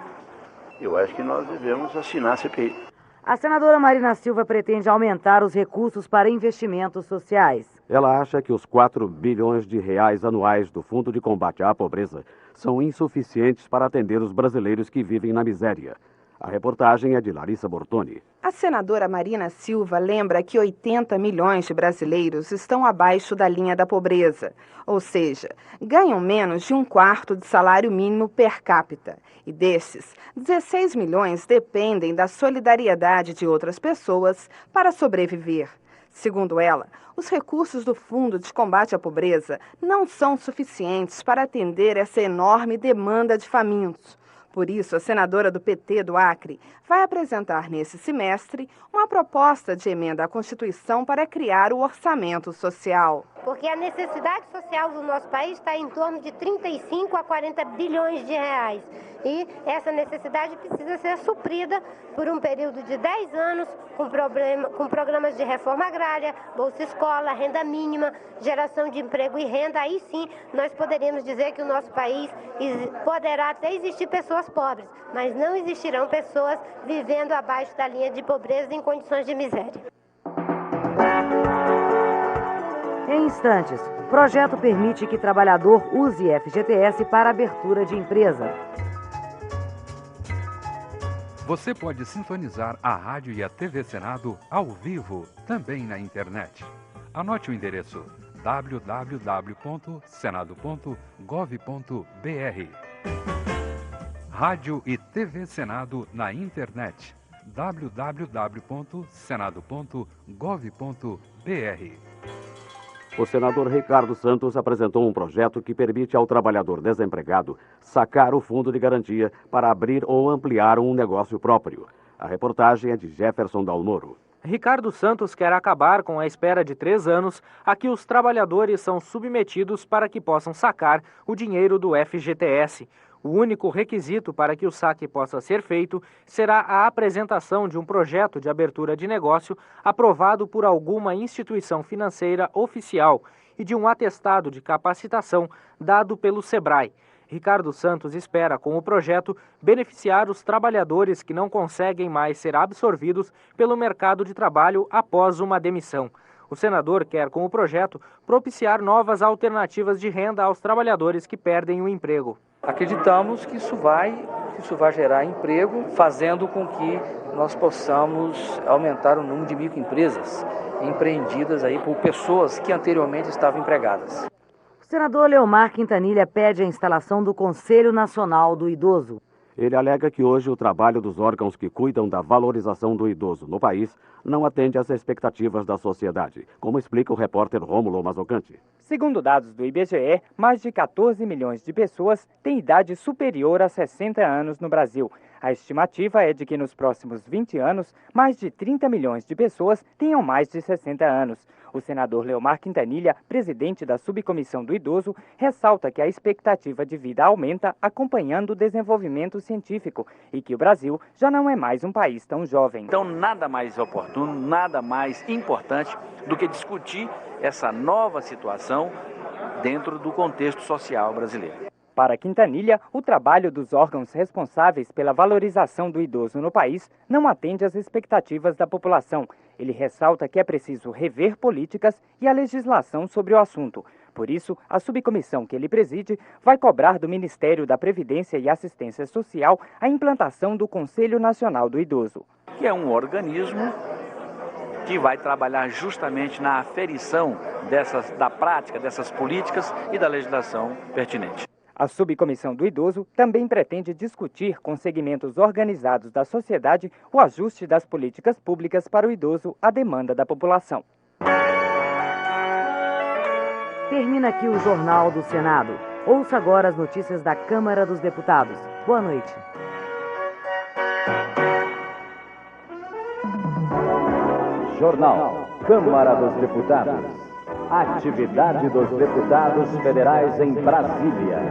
eu acho que nós devemos assinar a CPI. A senadora Marina Silva pretende aumentar os recursos para investimentos sociais. Ela acha que os 4 bilhões de reais anuais do Fundo de Combate à Pobreza são insuficientes para atender os brasileiros que vivem na miséria. A reportagem é de Larissa Bortoni. A senadora Marina Silva lembra que 80 milhões de brasileiros estão abaixo da linha da pobreza, ou seja, ganham menos de 1/4 de salário mínimo per capita. E desses, 16 milhões dependem da solidariedade de outras pessoas para sobreviver. Segundo ela, os recursos do Fundo de Combate à Pobreza não são suficientes para atender essa enorme demanda de famintos. Por isso, a senadora do PT do Acre vai apresentar nesse semestre uma proposta de emenda à Constituição para criar o orçamento social. Porque a necessidade social do nosso país está em torno de 35 a 40 bilhões de reais. E essa necessidade precisa ser suprida por um período de 10 anos com programas de reforma agrária, Bolsa Escola, renda mínima, geração de emprego e renda. Aí sim nós poderíamos dizer que o nosso país poderá até existir pessoas pobres, mas não existirão pessoas vivendo abaixo da linha de pobreza em condições de miséria. Em instantes, projeto permite que trabalhador use FGTS para abertura de empresa. Você pode sintonizar a rádio e a TV Senado ao vivo, também na internet. Anote o endereço www.senado.gov.br. Rádio e TV Senado na internet www.senado.gov.br. O senador Ricardo Santos apresentou um projeto que permite ao trabalhador desempregado sacar o fundo de garantia para abrir ou ampliar um negócio próprio. A reportagem é de Jefferson Dalmoro. Ricardo Santos quer acabar com a espera de 3 anos a que os trabalhadores são submetidos para que possam sacar o dinheiro do FGTS. O único requisito para que o saque possa ser feito será a apresentação de um projeto de abertura de negócio aprovado por alguma instituição financeira oficial e de um atestado de capacitação dado pelo SEBRAE. Ricardo Santos espera, com o projeto, beneficiar os trabalhadores que não conseguem mais ser absorvidos pelo mercado de trabalho após uma demissão. O senador quer, com o projeto, propiciar novas alternativas de renda aos trabalhadores que perdem o emprego. Acreditamos que isso vai gerar emprego, fazendo com que nós possamos aumentar o número de microempresas empreendidas aí por pessoas que anteriormente estavam empregadas. O senador Leomar Quintanilha pede a instalação do Conselho Nacional do Idoso. Ele alega que hoje o trabalho dos órgãos que cuidam da valorização do idoso no país não atende às expectativas da sociedade, como explica o repórter Rômulo Mazzoccanti. Segundo dados do IBGE, mais de 14 milhões de pessoas têm idade superior a 60 anos no Brasil. A estimativa é de que nos próximos 20 anos, mais de 30 milhões de pessoas tenham mais de 60 anos. O senador Leomar Quintanilha, presidente da Subcomissão do Idoso, ressalta que a expectativa de vida aumenta acompanhando o desenvolvimento científico e que o Brasil já não é mais um país tão jovem. Então, nada mais oportuno, nada mais importante do que discutir essa nova situação dentro do contexto social brasileiro. Para Quintanilha, o trabalho dos órgãos responsáveis pela valorização do idoso no país não atende às expectativas da população. Ele ressalta que é preciso rever políticas e a legislação sobre o assunto. Por isso, a subcomissão que ele preside vai cobrar do Ministério da Previdência e Assistência Social a implantação do Conselho Nacional do Idoso. Que é um organismo que vai trabalhar justamente na aferição da prática dessas políticas e da legislação pertinente. A Subcomissão do Idoso também pretende discutir com segmentos organizados da sociedade o ajuste das políticas públicas para o idoso à demanda da população. Termina aqui o Jornal do Senado. Ouça agora as notícias da Câmara dos Deputados. Boa noite. Jornal Câmara dos Deputados. Atividade dos deputados federais em Brasília.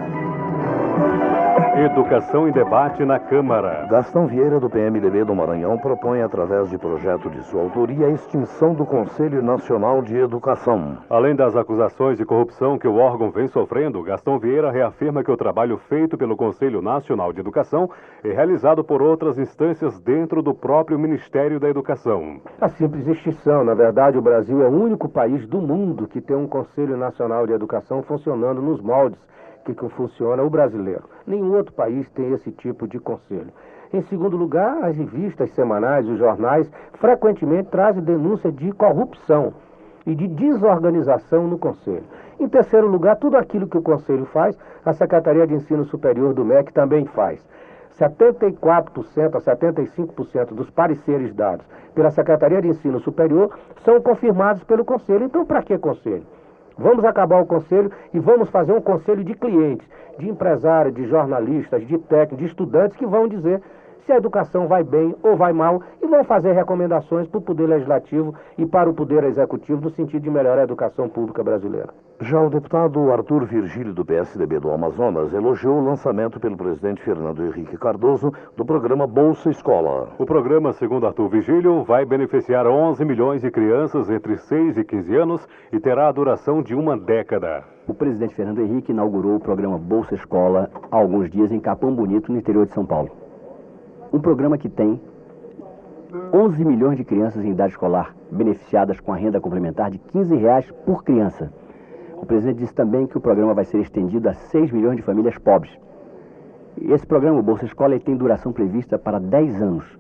Educação em debate na Câmara. Gastão Vieira, do PMDB do Maranhão, propõe, através de projeto de sua autoria, a extinção do Conselho Nacional de Educação. Além das acusações de corrupção que o órgão vem sofrendo, Gastão Vieira reafirma que o trabalho feito pelo Conselho Nacional de Educação é realizado por outras instâncias dentro do próprio Ministério da Educação. A simples extinção. Na verdade, o Brasil é o único país do mundo que tem um Conselho Nacional de Educação funcionando nos moldes que funciona o brasileiro. Nenhum outro país tem esse tipo de conselho. Em segundo lugar, as revistas semanais, os jornais, frequentemente trazem denúncia de corrupção e de desorganização no conselho. Em terceiro lugar, tudo aquilo que o conselho faz, a Secretaria de Ensino Superior do MEC também faz. 74% a 75% dos pareceres dados pela Secretaria de Ensino Superior são confirmados pelo conselho. Então, para que conselho? Vamos acabar o conselho e vamos fazer um conselho de clientes, de empresários, de jornalistas, de técnicos, de estudantes que vão dizer se a educação vai bem ou vai mal e vão fazer recomendações para o Poder Legislativo e para o Poder Executivo no sentido de melhorar a educação pública brasileira. Já o deputado Arthur Virgílio, do PSDB do Amazonas, elogiou o lançamento pelo presidente Fernando Henrique Cardoso do programa Bolsa Escola. O programa, segundo Arthur Virgílio, vai beneficiar 11 milhões de crianças entre 6 e 15 anos e terá a duração de uma década. O presidente Fernando Henrique inaugurou o programa Bolsa Escola há alguns dias em Capão Bonito, no interior de São Paulo. Um programa que tem 11 milhões de crianças em idade escolar beneficiadas com a renda complementar de R$15 por criança. O presidente disse também que o programa vai ser estendido a 6 milhões de famílias pobres. E esse programa, o Bolsa Escola, ele tem duração prevista para 10 anos.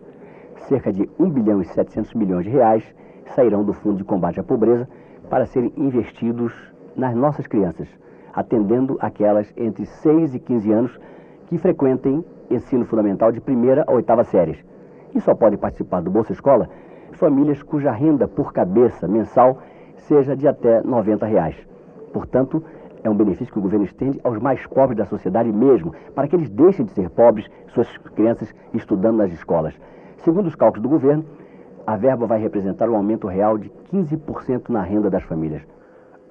Cerca de 1 bilhão e 700 milhões de reais sairão do Fundo de Combate à Pobreza para serem investidos nas nossas crianças, atendendo aquelas entre 6 e 15 anos que frequentem ensino fundamental de 1ª a 8ª séries. E só podem participar do Bolsa Escola famílias cuja renda por cabeça mensal seja de até R$90. Portanto, é um benefício que o governo estende aos mais pobres da sociedade mesmo, para que eles deixem de ser pobres, suas crianças estudando nas escolas. Segundo os cálculos do governo, a verba vai representar um aumento real de 15% na renda das famílias.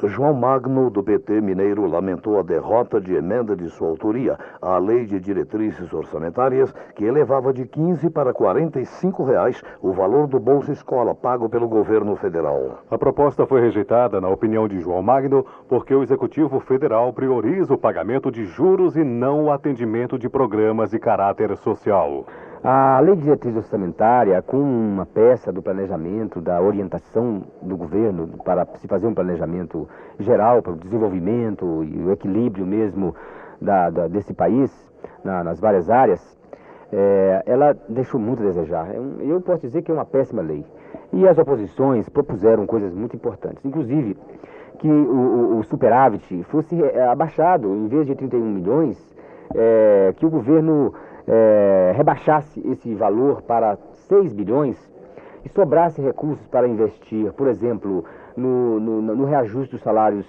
João Magno, do PT mineiro, lamentou a derrota de emenda de sua autoria à Lei de Diretrizes Orçamentárias, que elevava de R$15 para R$45 o valor do Bolsa Escola pago pelo governo federal. A proposta foi rejeitada, na opinião de João Magno, porque o Executivo Federal prioriza o pagamento de juros e não o atendimento de programas de caráter social. A Lei de Diretriz Orçamentária, com uma peça do planejamento, da orientação do governo para se fazer um planejamento geral para o desenvolvimento e o equilíbrio mesmo desse país, nas várias áreas, ela deixou muito a desejar. Eu posso dizer que é uma péssima lei. E as oposições propuseram coisas muito importantes, inclusive que o superávit fosse abaixado, em vez de 31 milhões, que o governo rebaixasse esse valor para 6 bilhões e sobrasse recursos para investir, por exemplo, no reajuste dos salários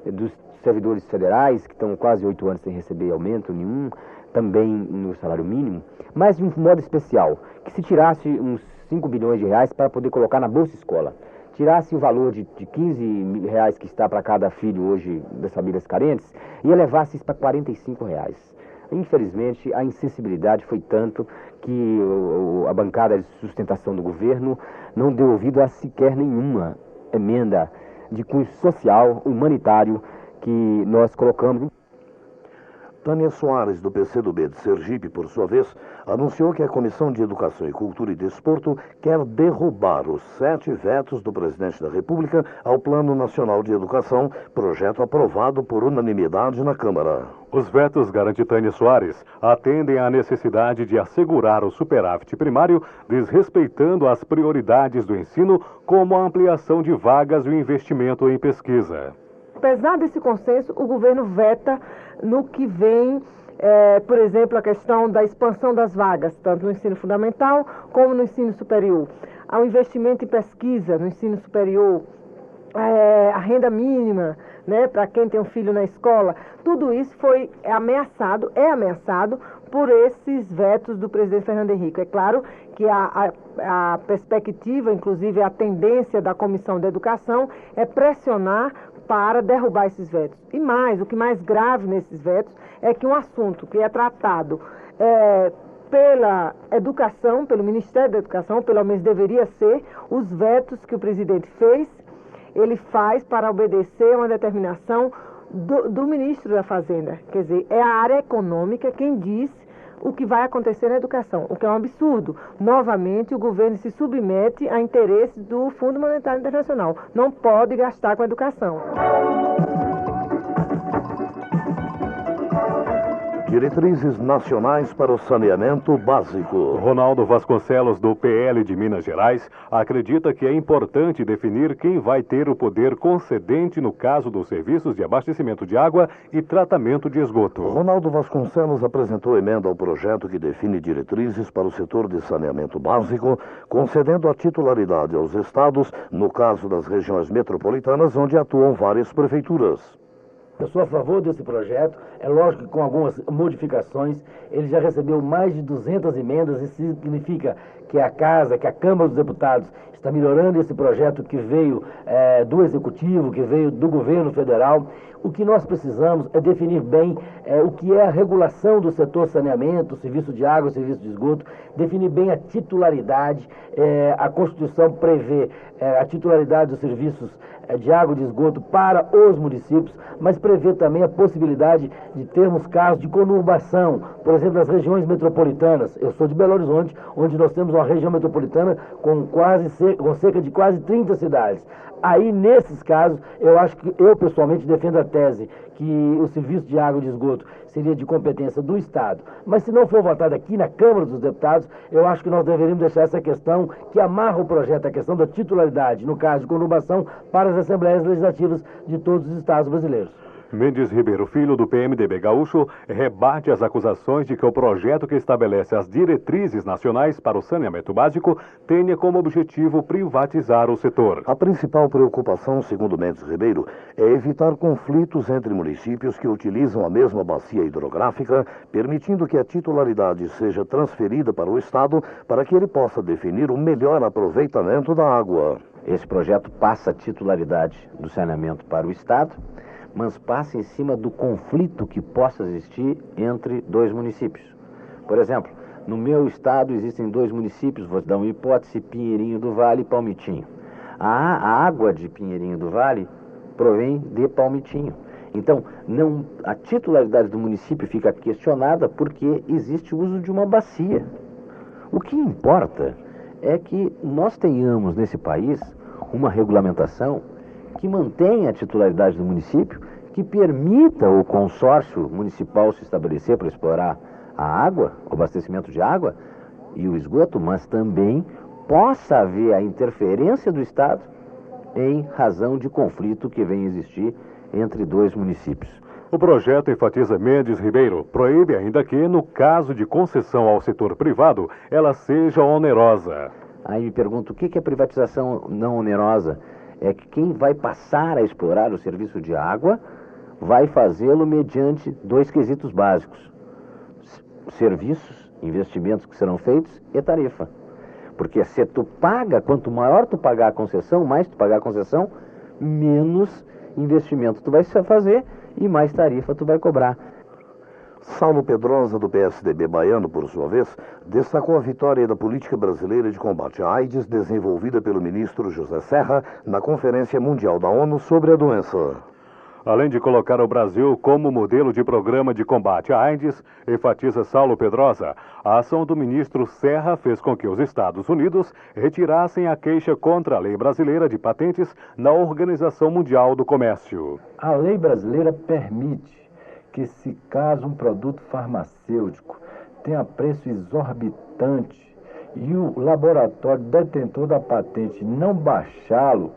dos servidores federais, que estão quase 8 anos sem receber aumento nenhum, também no salário mínimo, mas de um modo especial, que se tirasse uns 5 bilhões de reais para poder colocar na Bolsa Escola, tirasse o valor de R$15 que está para cada filho hoje das famílias carentes e elevasse isso para R$45. Infelizmente, a insensibilidade foi tanto que a bancada de sustentação do governo não deu ouvido a sequer nenhuma emenda de cunho social, humanitário, que nós colocamos. Tânia Soares, do PCdoB de Sergipe, por sua vez, anunciou que a Comissão de Educação e Cultura e Desporto quer derrubar os 7 vetos do presidente da República ao Plano Nacional de Educação, projeto aprovado por unanimidade na Câmara. Os vetos, garante Tânia Soares, atendem à necessidade de assegurar o superávit primário, desrespeitando as prioridades do ensino, como a ampliação de vagas e o investimento em pesquisa. Apesar desse consenso, o governo veta no que vem, por exemplo, a questão da expansão das vagas, tanto no ensino fundamental como no ensino superior. Ao investimento em pesquisa no ensino superior, a renda mínima, né, para quem tem um filho na escola, tudo isso é ameaçado por esses vetos do presidente Fernando Henrique. É claro que a perspectiva, inclusive a tendência da Comissão de Educação, é pressionar para derrubar esses vetos. E mais, o que mais grave nesses vetos é que um assunto que é tratado pela educação, pelo Ministério da Educação, pelo menos deveria ser, os vetos que o presidente fez, ele faz para obedecer a uma determinação do ministro da Fazenda. Quer dizer, é a área econômica quem diz o que vai acontecer na educação, o que é um absurdo. Novamente, o governo se submete a interesses do Fundo Monetário Internacional. Não pode gastar com a educação. Diretrizes nacionais para o saneamento básico. Ronaldo Vasconcelos, do PL de Minas Gerais, acredita que é importante definir quem vai ter o poder concedente no caso dos serviços de abastecimento de água e tratamento de esgoto. Ronaldo Vasconcelos apresentou emenda ao projeto que define diretrizes para o setor de saneamento básico, concedendo a titularidade aos estados no caso das regiões metropolitanas onde atuam várias prefeituras. Eu sou a favor desse projeto, é lógico que com algumas modificações. Ele já recebeu mais de 200 emendas, isso significa que a Câmara dos Deputados está melhorando esse projeto que veio do Executivo, que veio do Governo Federal. O que nós precisamos é definir bem o que é a regulação do setor saneamento, serviço de água, serviço de esgoto, definir bem a titularidade. A Constituição prevê a titularidade dos serviços de água e de esgoto para os municípios, mas prevê também a possibilidade de termos casos de conurbação, por exemplo, nas regiões metropolitanas. Eu sou de Belo Horizonte, onde nós temos uma região metropolitana com cerca de quase 30 cidades. Aí, nesses casos, eu pessoalmente defendo a tese que o serviço de água e de esgoto seria de competência do Estado. Mas se não for votado aqui na Câmara dos Deputados, eu acho que nós deveríamos deixar essa questão que amarra o projeto, a questão da titularidade, no caso de conurbação, para as Assembleias Legislativas de todos os Estados brasileiros. Mendes Ribeiro Filho, do PMDB gaúcho, rebate as acusações de que o projeto que estabelece as diretrizes nacionais para o saneamento básico tenha como objetivo privatizar o setor. A principal preocupação, segundo Mendes Ribeiro, é evitar conflitos entre municípios que utilizam a mesma bacia hidrográfica, permitindo que a titularidade seja transferida para o Estado para que ele possa definir o melhor aproveitamento da água. Esse projeto passa a titularidade do saneamento para o Estado, mas passa em cima do conflito que possa existir entre dois municípios. Por exemplo, no meu estado existem dois municípios, vou dar uma hipótese, Pinheirinho do Vale e Palmitinho. A água de Pinheirinho do Vale provém de Palmitinho. Então, a titularidade do município fica questionada porque existe o uso de uma bacia. O que importa é que nós tenhamos nesse país uma regulamentação que mantenha a titularidade do município, que permita o consórcio municipal se estabelecer para explorar a água, o abastecimento de água e o esgoto, mas também possa haver a interferência do Estado em razão de conflito que vem existir entre dois municípios. O projeto, enfatiza Mendes Ribeiro, proíbe ainda que, no caso de concessão ao setor privado, ela seja onerosa. Aí me pergunto, o que é privatização não onerosa? É que quem vai passar a explorar o serviço de água vai fazê-lo mediante dois quesitos básicos: serviços, investimentos que serão feitos e tarifa. Porque se tu paga, quanto maior tu pagar a concessão, mais tu pagar a concessão, menos investimento tu vai fazer e mais tarifa tu vai cobrar. Saulo Pedrosa, do PSDB baiano, por sua vez, destacou a vitória da política brasileira de combate à AIDS desenvolvida pelo ministro José Serra na Conferência Mundial da ONU sobre a doença. Além de colocar o Brasil como modelo de programa de combate à AIDS, enfatiza Saulo Pedrosa, a ação do ministro Serra fez com que os Estados Unidos retirassem a queixa contra a lei brasileira de patentes na Organização Mundial do Comércio. A lei brasileira permite que, se caso um produto farmacêutico tenha preço exorbitante e o laboratório detentor da patente não baixá-lo,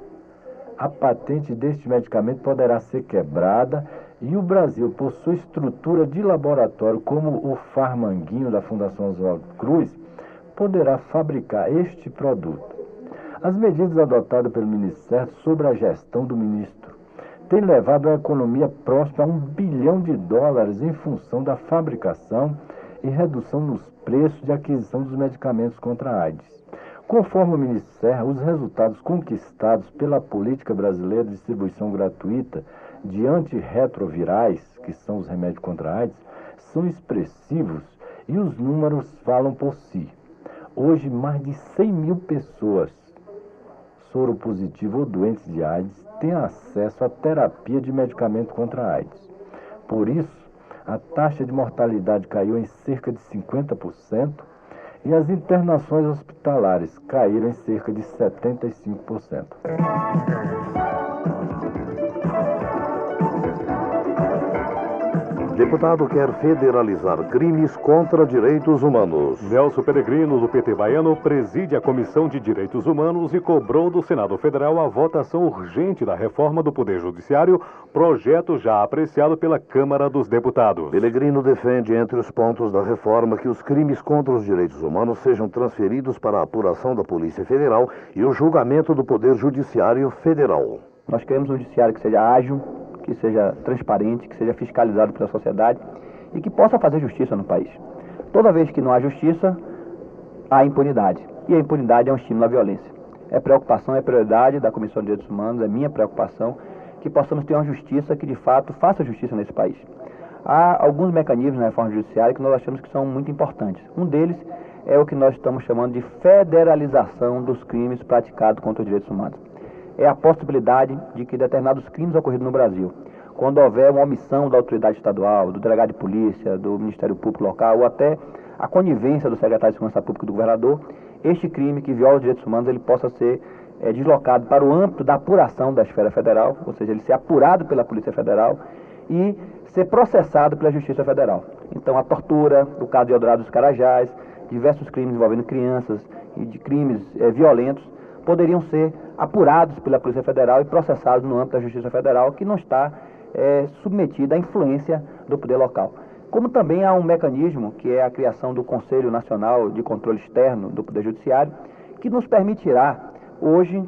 a patente deste medicamento poderá ser quebrada e o Brasil, por sua estrutura de laboratório, como o Farmanguinho da Fundação Oswaldo Cruz, poderá fabricar este produto. As medidas adotadas pelo Ministério sobre a gestão do ministro têm levado a economia próxima a $1 bilhão em função da fabricação e redução nos preços de aquisição dos medicamentos contra a AIDS. Conforme o Ministério, os resultados conquistados pela política brasileira de distribuição gratuita de antirretrovirais, que são os remédios contra a AIDS, são expressivos e os números falam por si. Hoje, mais de 100 mil pessoas soropositivas ou doentes de AIDS têm acesso à terapia de medicamento contra a AIDS. Por isso, a taxa de mortalidade caiu em cerca de 50%, e as internações hospitalares caíram em cerca de 75%. Deputado quer federalizar crimes contra direitos humanos. Nelson Peregrino, do PT baiano, preside a Comissão de Direitos Humanos e cobrou do Senado Federal a votação urgente da reforma do Poder Judiciário, projeto já apreciado pela Câmara dos Deputados. Peregrino defende, entre os pontos da reforma, que os crimes contra os direitos humanos sejam transferidos para a apuração da Polícia Federal e o julgamento do Poder Judiciário Federal. Nós queremos um judiciário que seja ágil, que seja transparente, que seja fiscalizado pela sociedade e que possa fazer justiça no país. Toda vez que não há justiça, há impunidade. E a impunidade é um estímulo à violência. É preocupação, é prioridade da Comissão de Direitos Humanos, é minha preocupação que possamos ter uma justiça que de fato faça justiça nesse país. Há alguns mecanismos na reforma judiciária que nós achamos que são muito importantes. Um deles é o que nós estamos chamando de federalização dos crimes praticados contra os direitos humanos. É a possibilidade de que determinados crimes ocorridos no Brasil, quando houver uma omissão da autoridade estadual, do delegado de polícia, do Ministério Público local, ou até a conivência do secretário de Segurança Pública e do governador, este crime que viola os direitos humanos, ele possa ser deslocado para o âmbito da apuração da esfera federal, ou seja, ele ser apurado pela Polícia Federal e ser processado pela Justiça Federal. Então, a tortura, o caso de Eldorado dos Carajás, diversos crimes envolvendo crianças e de crimes violentos, poderiam ser apurados pela Polícia Federal e processados no âmbito da Justiça Federal, que não está submetida à influência do poder local. Como também há um mecanismo, que é a criação do Conselho Nacional de Controle Externo do Poder Judiciário, que nos permitirá, hoje,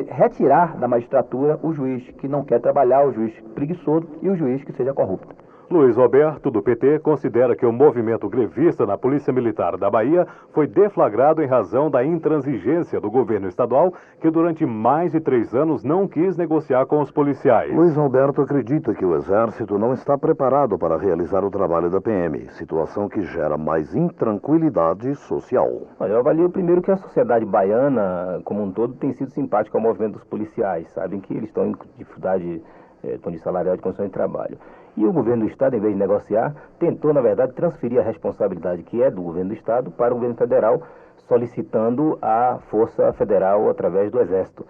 retirar da magistratura o juiz que não quer trabalhar, o juiz preguiçoso e o juiz que seja corrupto. Luiz Roberto, do PT, considera que o movimento grevista na Polícia Militar da Bahia foi deflagrado em razão da intransigência do governo estadual, que durante mais de 3 anos não quis negociar com os policiais. Luiz Roberto acredita que o Exército não está preparado para realizar o trabalho da PM, situação que gera mais intranquilidade social. Eu avalio primeiro que a sociedade baiana, como um todo, tem sido simpática ao movimento dos policiais. Sabem que eles estão em dificuldade de salarial, de condições de trabalho. E o governo do Estado, em vez de negociar, tentou, na verdade, transferir a responsabilidade que é do governo do Estado para o governo federal, solicitando a Força Federal através do Exército.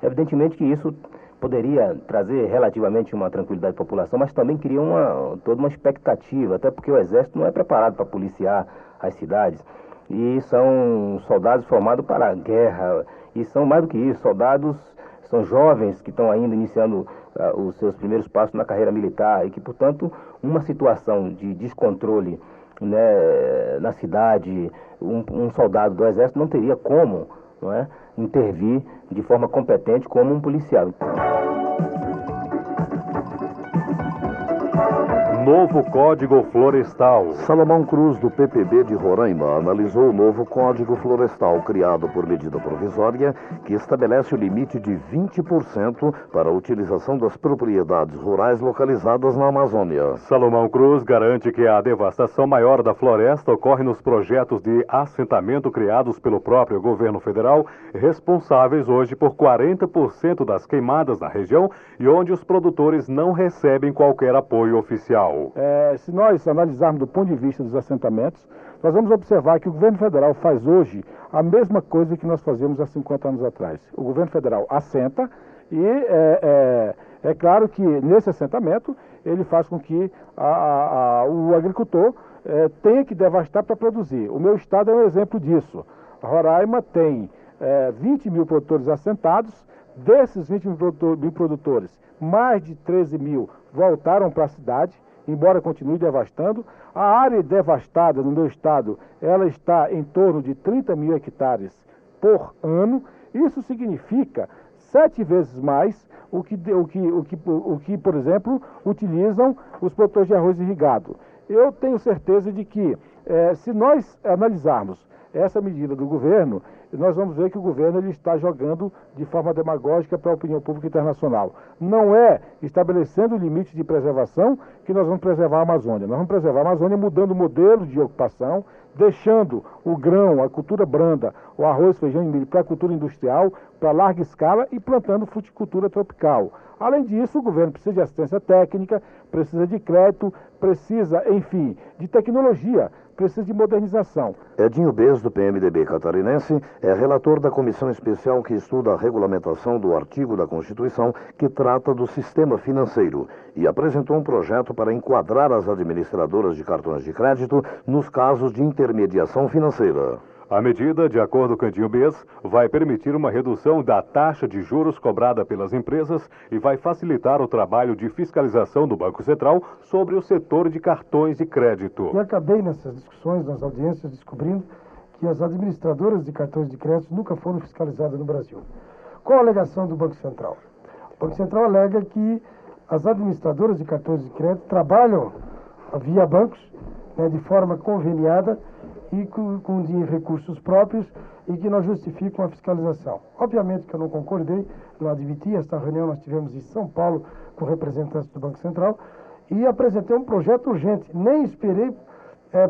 Evidentemente que isso poderia trazer relativamente uma tranquilidade à população, mas também cria toda uma expectativa, até porque o Exército não é preparado para policiar as cidades. E são soldados formados para a guerra, e são mais do que isso, são jovens que estão ainda iniciando os seus primeiros passos na carreira militar e que, portanto, uma situação de descontrole, né, na cidade, um soldado do Exército não teria como, não é, intervir de forma competente como um policial. Novo Código Florestal. Salomão Cruz, do PPB de Roraima, analisou o novo Código Florestal criado por medida provisória que estabelece o limite de 20% para a utilização das propriedades rurais localizadas na Amazônia. Salomão Cruz garante que a devastação maior da floresta ocorre nos projetos de assentamento criados pelo próprio governo federal, responsáveis hoje por 40% das queimadas na região e onde os produtores não recebem qualquer apoio oficial. Se nós analisarmos do ponto de vista dos assentamentos, nós vamos observar que o governo federal faz hoje a mesma coisa que nós fazíamos há 50 anos atrás. O governo federal assenta e é claro que nesse assentamento ele faz com que o agricultor tenha que devastar para produzir. O meu estado é um exemplo disso. A Roraima tem 20 mil produtores assentados. Desses 20 mil produtores, mais de 13 mil voltaram para a cidade, embora continue devastando. A área devastada no meu estado, ela está em torno de 30 mil hectares por ano. Isso significa 7 vezes mais o que, por exemplo, utilizam os produtores de arroz irrigado. Eu tenho certeza de que, se nós analisarmos essa medida do governo, nós vamos ver que o governo ele está jogando de forma demagógica para a opinião pública internacional. Não é estabelecendo o limite de preservação que nós vamos preservar a Amazônia. Nós vamos preservar a Amazônia mudando o modelo de ocupação, deixando o grão, a cultura branda, o arroz, feijão e milho para a cultura industrial, para larga escala e plantando fruticultura tropical. Além disso, o governo precisa de assistência técnica, precisa de crédito, precisa, enfim, de tecnologia precisa de modernização. Edinho Bez, do PMDB catarinense, é relator da comissão especial que estuda a regulamentação do artigo da Constituição que trata do sistema financeiro e apresentou um projeto para enquadrar as administradoras de cartões de crédito nos casos de intermediação financeira. A medida, de acordo com Edinho Bez, vai permitir uma redução da taxa de juros cobrada pelas empresas e vai facilitar o trabalho de fiscalização do Banco Central sobre o setor de cartões de crédito. E acabei nessas discussões, nas audiências, descobrindo que as administradoras de cartões de crédito nunca foram fiscalizadas no Brasil. Qual a alegação do Banco Central? O Banco Central alega que as administradoras de cartões de crédito trabalham via bancos, de forma conveniada, e com recursos próprios e que não justificam a fiscalização. Obviamente que eu não concordei, não admiti. Esta reunião nós tivemos em São Paulo com representantes do Banco Central e apresentei um projeto urgente. Nem esperei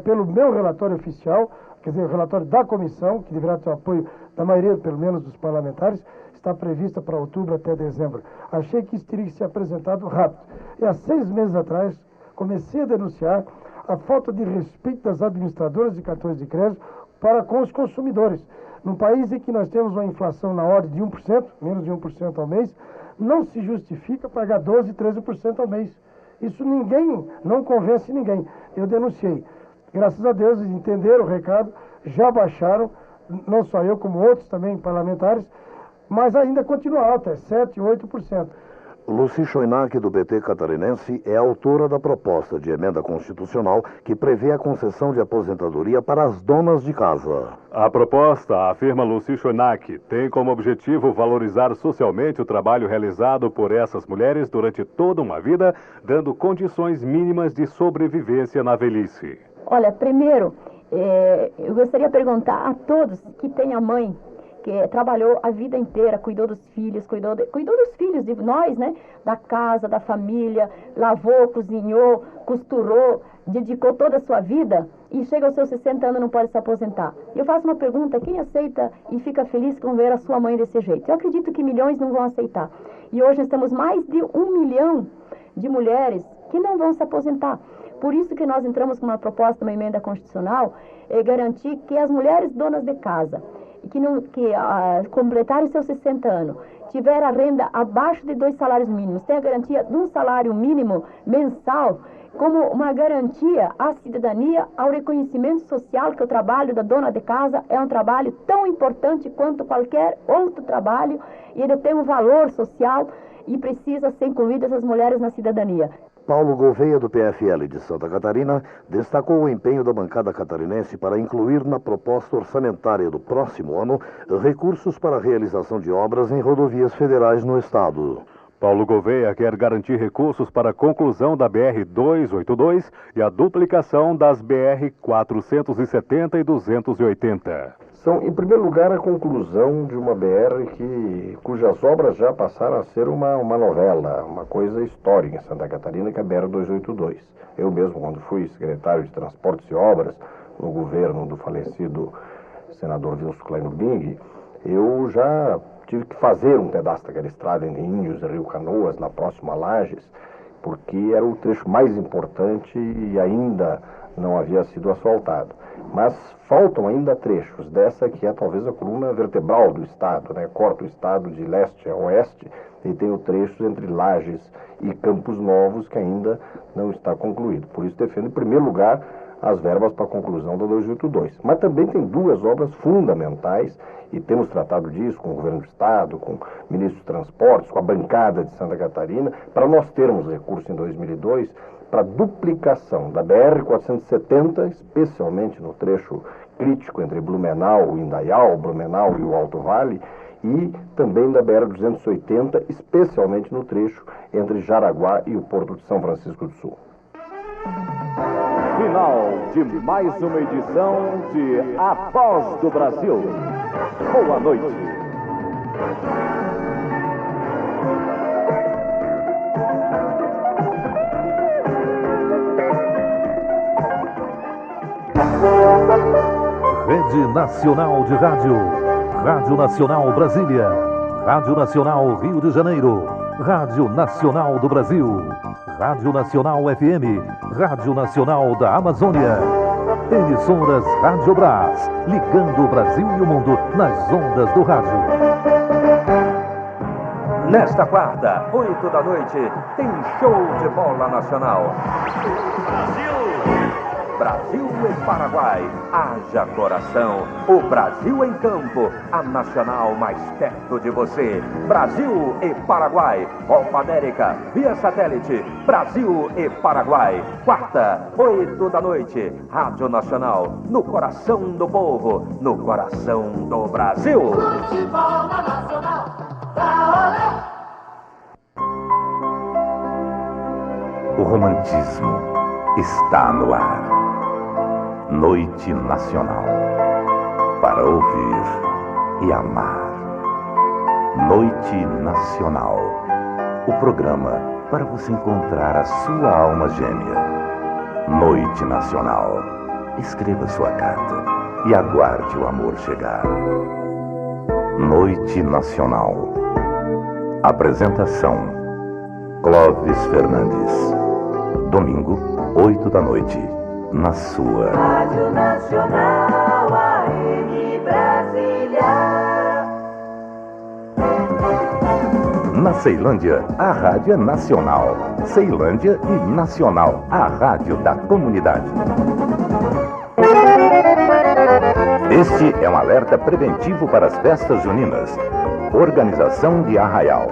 pelo meu relatório oficial, quer dizer, o relatório da comissão, que deverá ter o apoio da maioria, pelo menos, dos parlamentares, está prevista para outubro até dezembro. Achei que isso teria que ser apresentado rápido. E há 6 meses atrás, comecei a denunciar a falta de respeito das administradoras de cartões de crédito para com os consumidores. Num país em que nós temos uma inflação na ordem de 1%, menos de 1% ao mês, não se justifica pagar 12%, 13% ao mês. Isso não convence ninguém. Eu denunciei. Graças a Deus, eles entenderam o recado, já baixaram, não só eu, como outros também parlamentares, mas ainda continua alta, é 7%, 8%. Luci Schoenack, do PT catarinense, é autora da proposta de emenda constitucional que prevê a concessão de aposentadoria para as donas de casa. A proposta, afirma Luci Schoenack, tem como objetivo valorizar socialmente o trabalho realizado por essas mulheres durante toda uma vida, dando condições mínimas de sobrevivência na velhice. Olha, primeiro, eu gostaria de perguntar a todos que têm a mãe, que trabalhou a vida inteira, cuidou dos filhos, cuidou dos filhos, de nós, da casa, da família, lavou, cozinhou, costurou, dedicou toda a sua vida e chega aos seus 60 anos e não pode se aposentar. Eu faço uma pergunta, quem aceita e fica feliz com ver a sua mãe desse jeito? Eu acredito que milhões não vão aceitar. E hoje nós temos mais de 1 milhão de mulheres que não vão se aposentar. Por isso que nós entramos com uma proposta, uma emenda constitucional, garantir que as mulheres donas de casa, que completarem seus 60 anos, tiver a renda abaixo de 2 salários mínimos, tem a garantia de um salário mínimo mensal, como uma garantia à cidadania, ao reconhecimento social, que o trabalho da dona de casa é um trabalho tão importante quanto qualquer outro trabalho, e ele tem um valor social e precisa ser incluídas as mulheres na cidadania. Paulo Gouveia, do PFL de Santa Catarina, destacou o empenho da bancada catarinense para incluir na proposta orçamentária do próximo ano recursos para a realização de obras em rodovias federais no estado. Paulo Gouveia quer garantir recursos para a conclusão da BR-282 e a duplicação das BR-470 e 280. São, em primeiro lugar, a conclusão de uma BR cujas obras já passaram a ser uma novela, uma coisa histórica em Santa Catarina, que é a BR-282. Eu mesmo, quando fui secretário de Transportes e Obras no governo do falecido senador Wilson Klein Bing, eu já tive que fazer um pedaço daquela estrada entre Índios e Rio Canoas, na próxima Lages, porque era o trecho mais importante e ainda não havia sido asfaltado. Mas faltam ainda trechos dessa que é talvez a coluna vertebral do estado, corta o estado de leste a oeste e tem o trecho entre Lages e Campos Novos que ainda não está concluído. Por isso defendo em primeiro lugar as verbas para a conclusão da 282. Mas também tem 2 obras fundamentais e temos tratado disso com o governo do estado, com o ministro dos Transportes, com a bancada de Santa Catarina, para nós termos recurso em 2002 para duplicação da BR-470, especialmente no trecho crítico entre Blumenau e Indaial, Blumenau e o Alto Vale, e também da BR-280, especialmente no trecho entre Jaraguá e o Porto de São Francisco do Sul. Final de mais uma edição de A Voz do Brasil. Boa noite. Rede Nacional de Rádio, Rádio Nacional Brasília, Rádio Nacional Rio de Janeiro, Rádio Nacional do Brasil, Rádio Nacional FM, Rádio Nacional da Amazônia. Emissoras Rádio Brás, ligando o Brasil e o mundo nas ondas do rádio. Nesta quarta, 8 da noite, tem show de bola nacional. Brasil e Paraguai, haja coração. O Brasil em campo, a nacional mais perto de você. Brasil e Paraguai, Copa América, via satélite. Brasil e Paraguai, quarta, 8 da noite, Rádio Nacional, no coração do povo, no coração do Brasil. Futebol nacional, pra O romantismo está no ar. Noite Nacional, para ouvir e amar. Noite Nacional, o programa para você encontrar a sua alma gêmea. Noite Nacional, escreva sua carta e aguarde o amor chegar. Noite Nacional. Apresentação: Clóvis Fernandes. Domingo, 8 da noite, na sua Rádio Nacional, AM Brasília. Na Ceilândia, a rádio é nacional. Ceilândia e Nacional, a rádio da comunidade. Este é um alerta preventivo para as festas juninas. Organização de Arraial.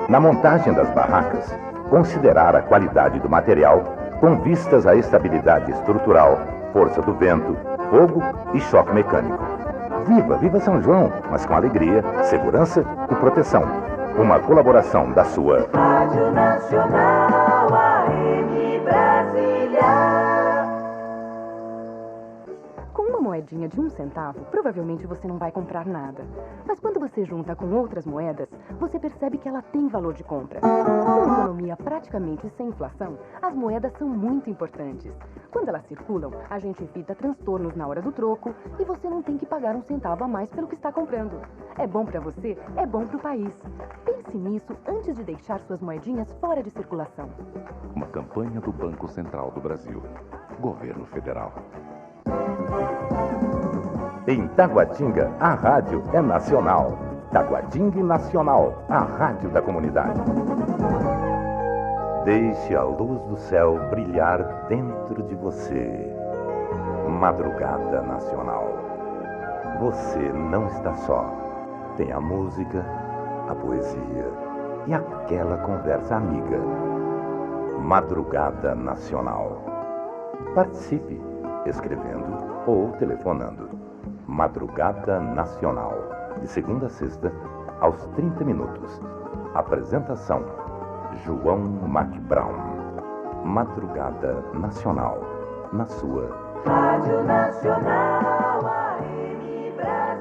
Na montagem das barracas, considerar a qualidade do material com vistas à estabilidade estrutural, força do vento, fogo e choque mecânico. Viva São João, mas com alegria, segurança e proteção. Uma colaboração da sua Rádio Nacional, AM Brasília. Com uma moedinha de 1 centavo, provavelmente você não vai comprar nada. Mas quando você junta com outras moedas, você percebe que ela tem valor de compra. Numa economia praticamente sem inflação, as moedas são muito importantes. Quando elas circulam, a gente evita transtornos na hora do troco e você não tem que pagar 1 centavo a mais pelo que está comprando. É bom para você, é bom para o país. Pense nisso antes de deixar suas moedinhas fora de circulação. Uma campanha do Banco Central do Brasil. Governo Federal. Em Taguatinga, a rádio é nacional. Taguatinga Nacional, a rádio da comunidade. Deixe a luz do céu brilhar dentro de você. Madrugada Nacional. Você não está só. Tem a música, a poesia e aquela conversa amiga. Madrugada Nacional. Participe, escrevendo ou telefonando. Madrugada Nacional, de segunda a sexta, aos 30 minutos. Apresentação: João MacBrown. Madrugada Nacional, na sua Rádio Nacional, AM Brasília.